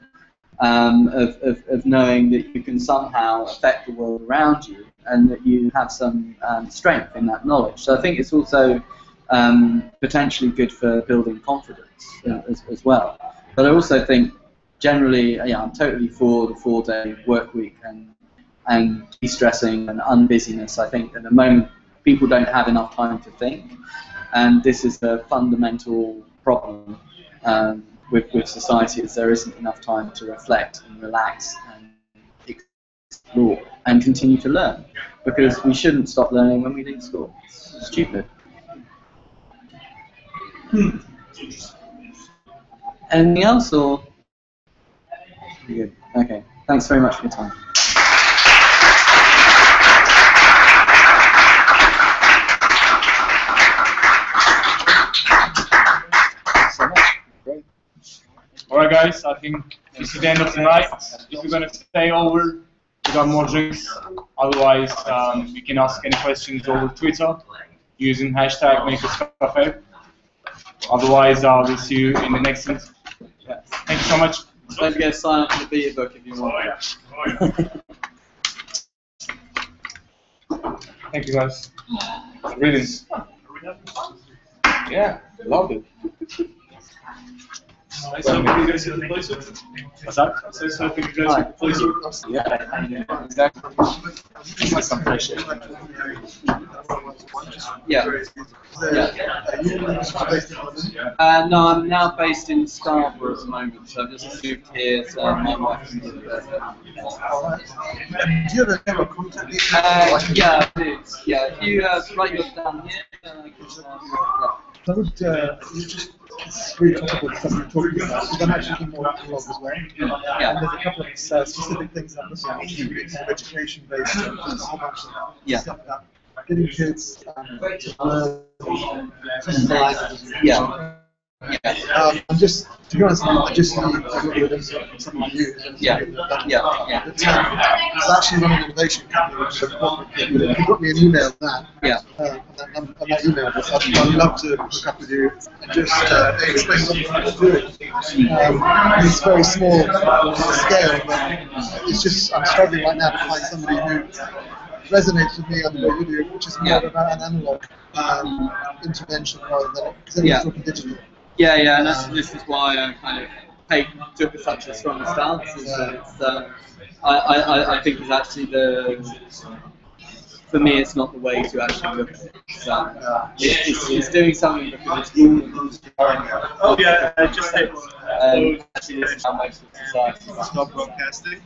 of knowing that you can somehow affect the world around you, and that you have some strength in that knowledge. So I think it's also potentially good for building confidence as well. But I also think generally, yeah, I'm totally for the 4-day work week and de-stressing and unbusyness. I think at the moment people don't have enough time to think, and this is a fundamental problem with society, is there isn't enough time to reflect and relax and explore and continue to learn, because we shouldn't stop learning when we leave school. It's stupid. Anything else, or? Good. Okay. Thanks very much for your time. Alright guys, I think this is the end of the night. If you're gonna stay over, we got more drinks. Otherwise, you can ask any questions over Twitter using hashtag #MakersCafe. Otherwise, I will see you in the next one. Yeah. Thank you so much. Don't forget to sign up for the beta book if you want. Thank you guys. Brilliant. Yeah, loved it. What's that? Yeah, exactly. Some fresh air. Yeah. No, I'm now based in Scarborough at the moment, so I've just moved here, so my wife is in there. Do you have a camera contact? Yeah, I do. Yeah, if you write yours down here, then I can. I would just. It's really topical stuff we're talking about. So I'm actually looking more at the blog as well. Yeah. And there's a couple of specific things I'm looking at, education-based stuff, a whole bunch of stuff about getting kids to learn. I'm just, to be honest, I just need to get rid of some of you. It's actually running an innovation company, which is a corporate kid. But if you got me an email on that, on that email address, I'd love to hook up with you and just explain what you're doing. It's very small scale, but it's just, I'm struggling right now to find somebody who resonates with me on the way you do, which is more about an analog intervention rather than talking digital. Yeah, and this is why I kind of took such a strong stance. I think it's actually for me, it's not the way to actually look at it. It's doing something because it's cool. Oh yeah, just actually, this is how most of society is. Stop broadcasting.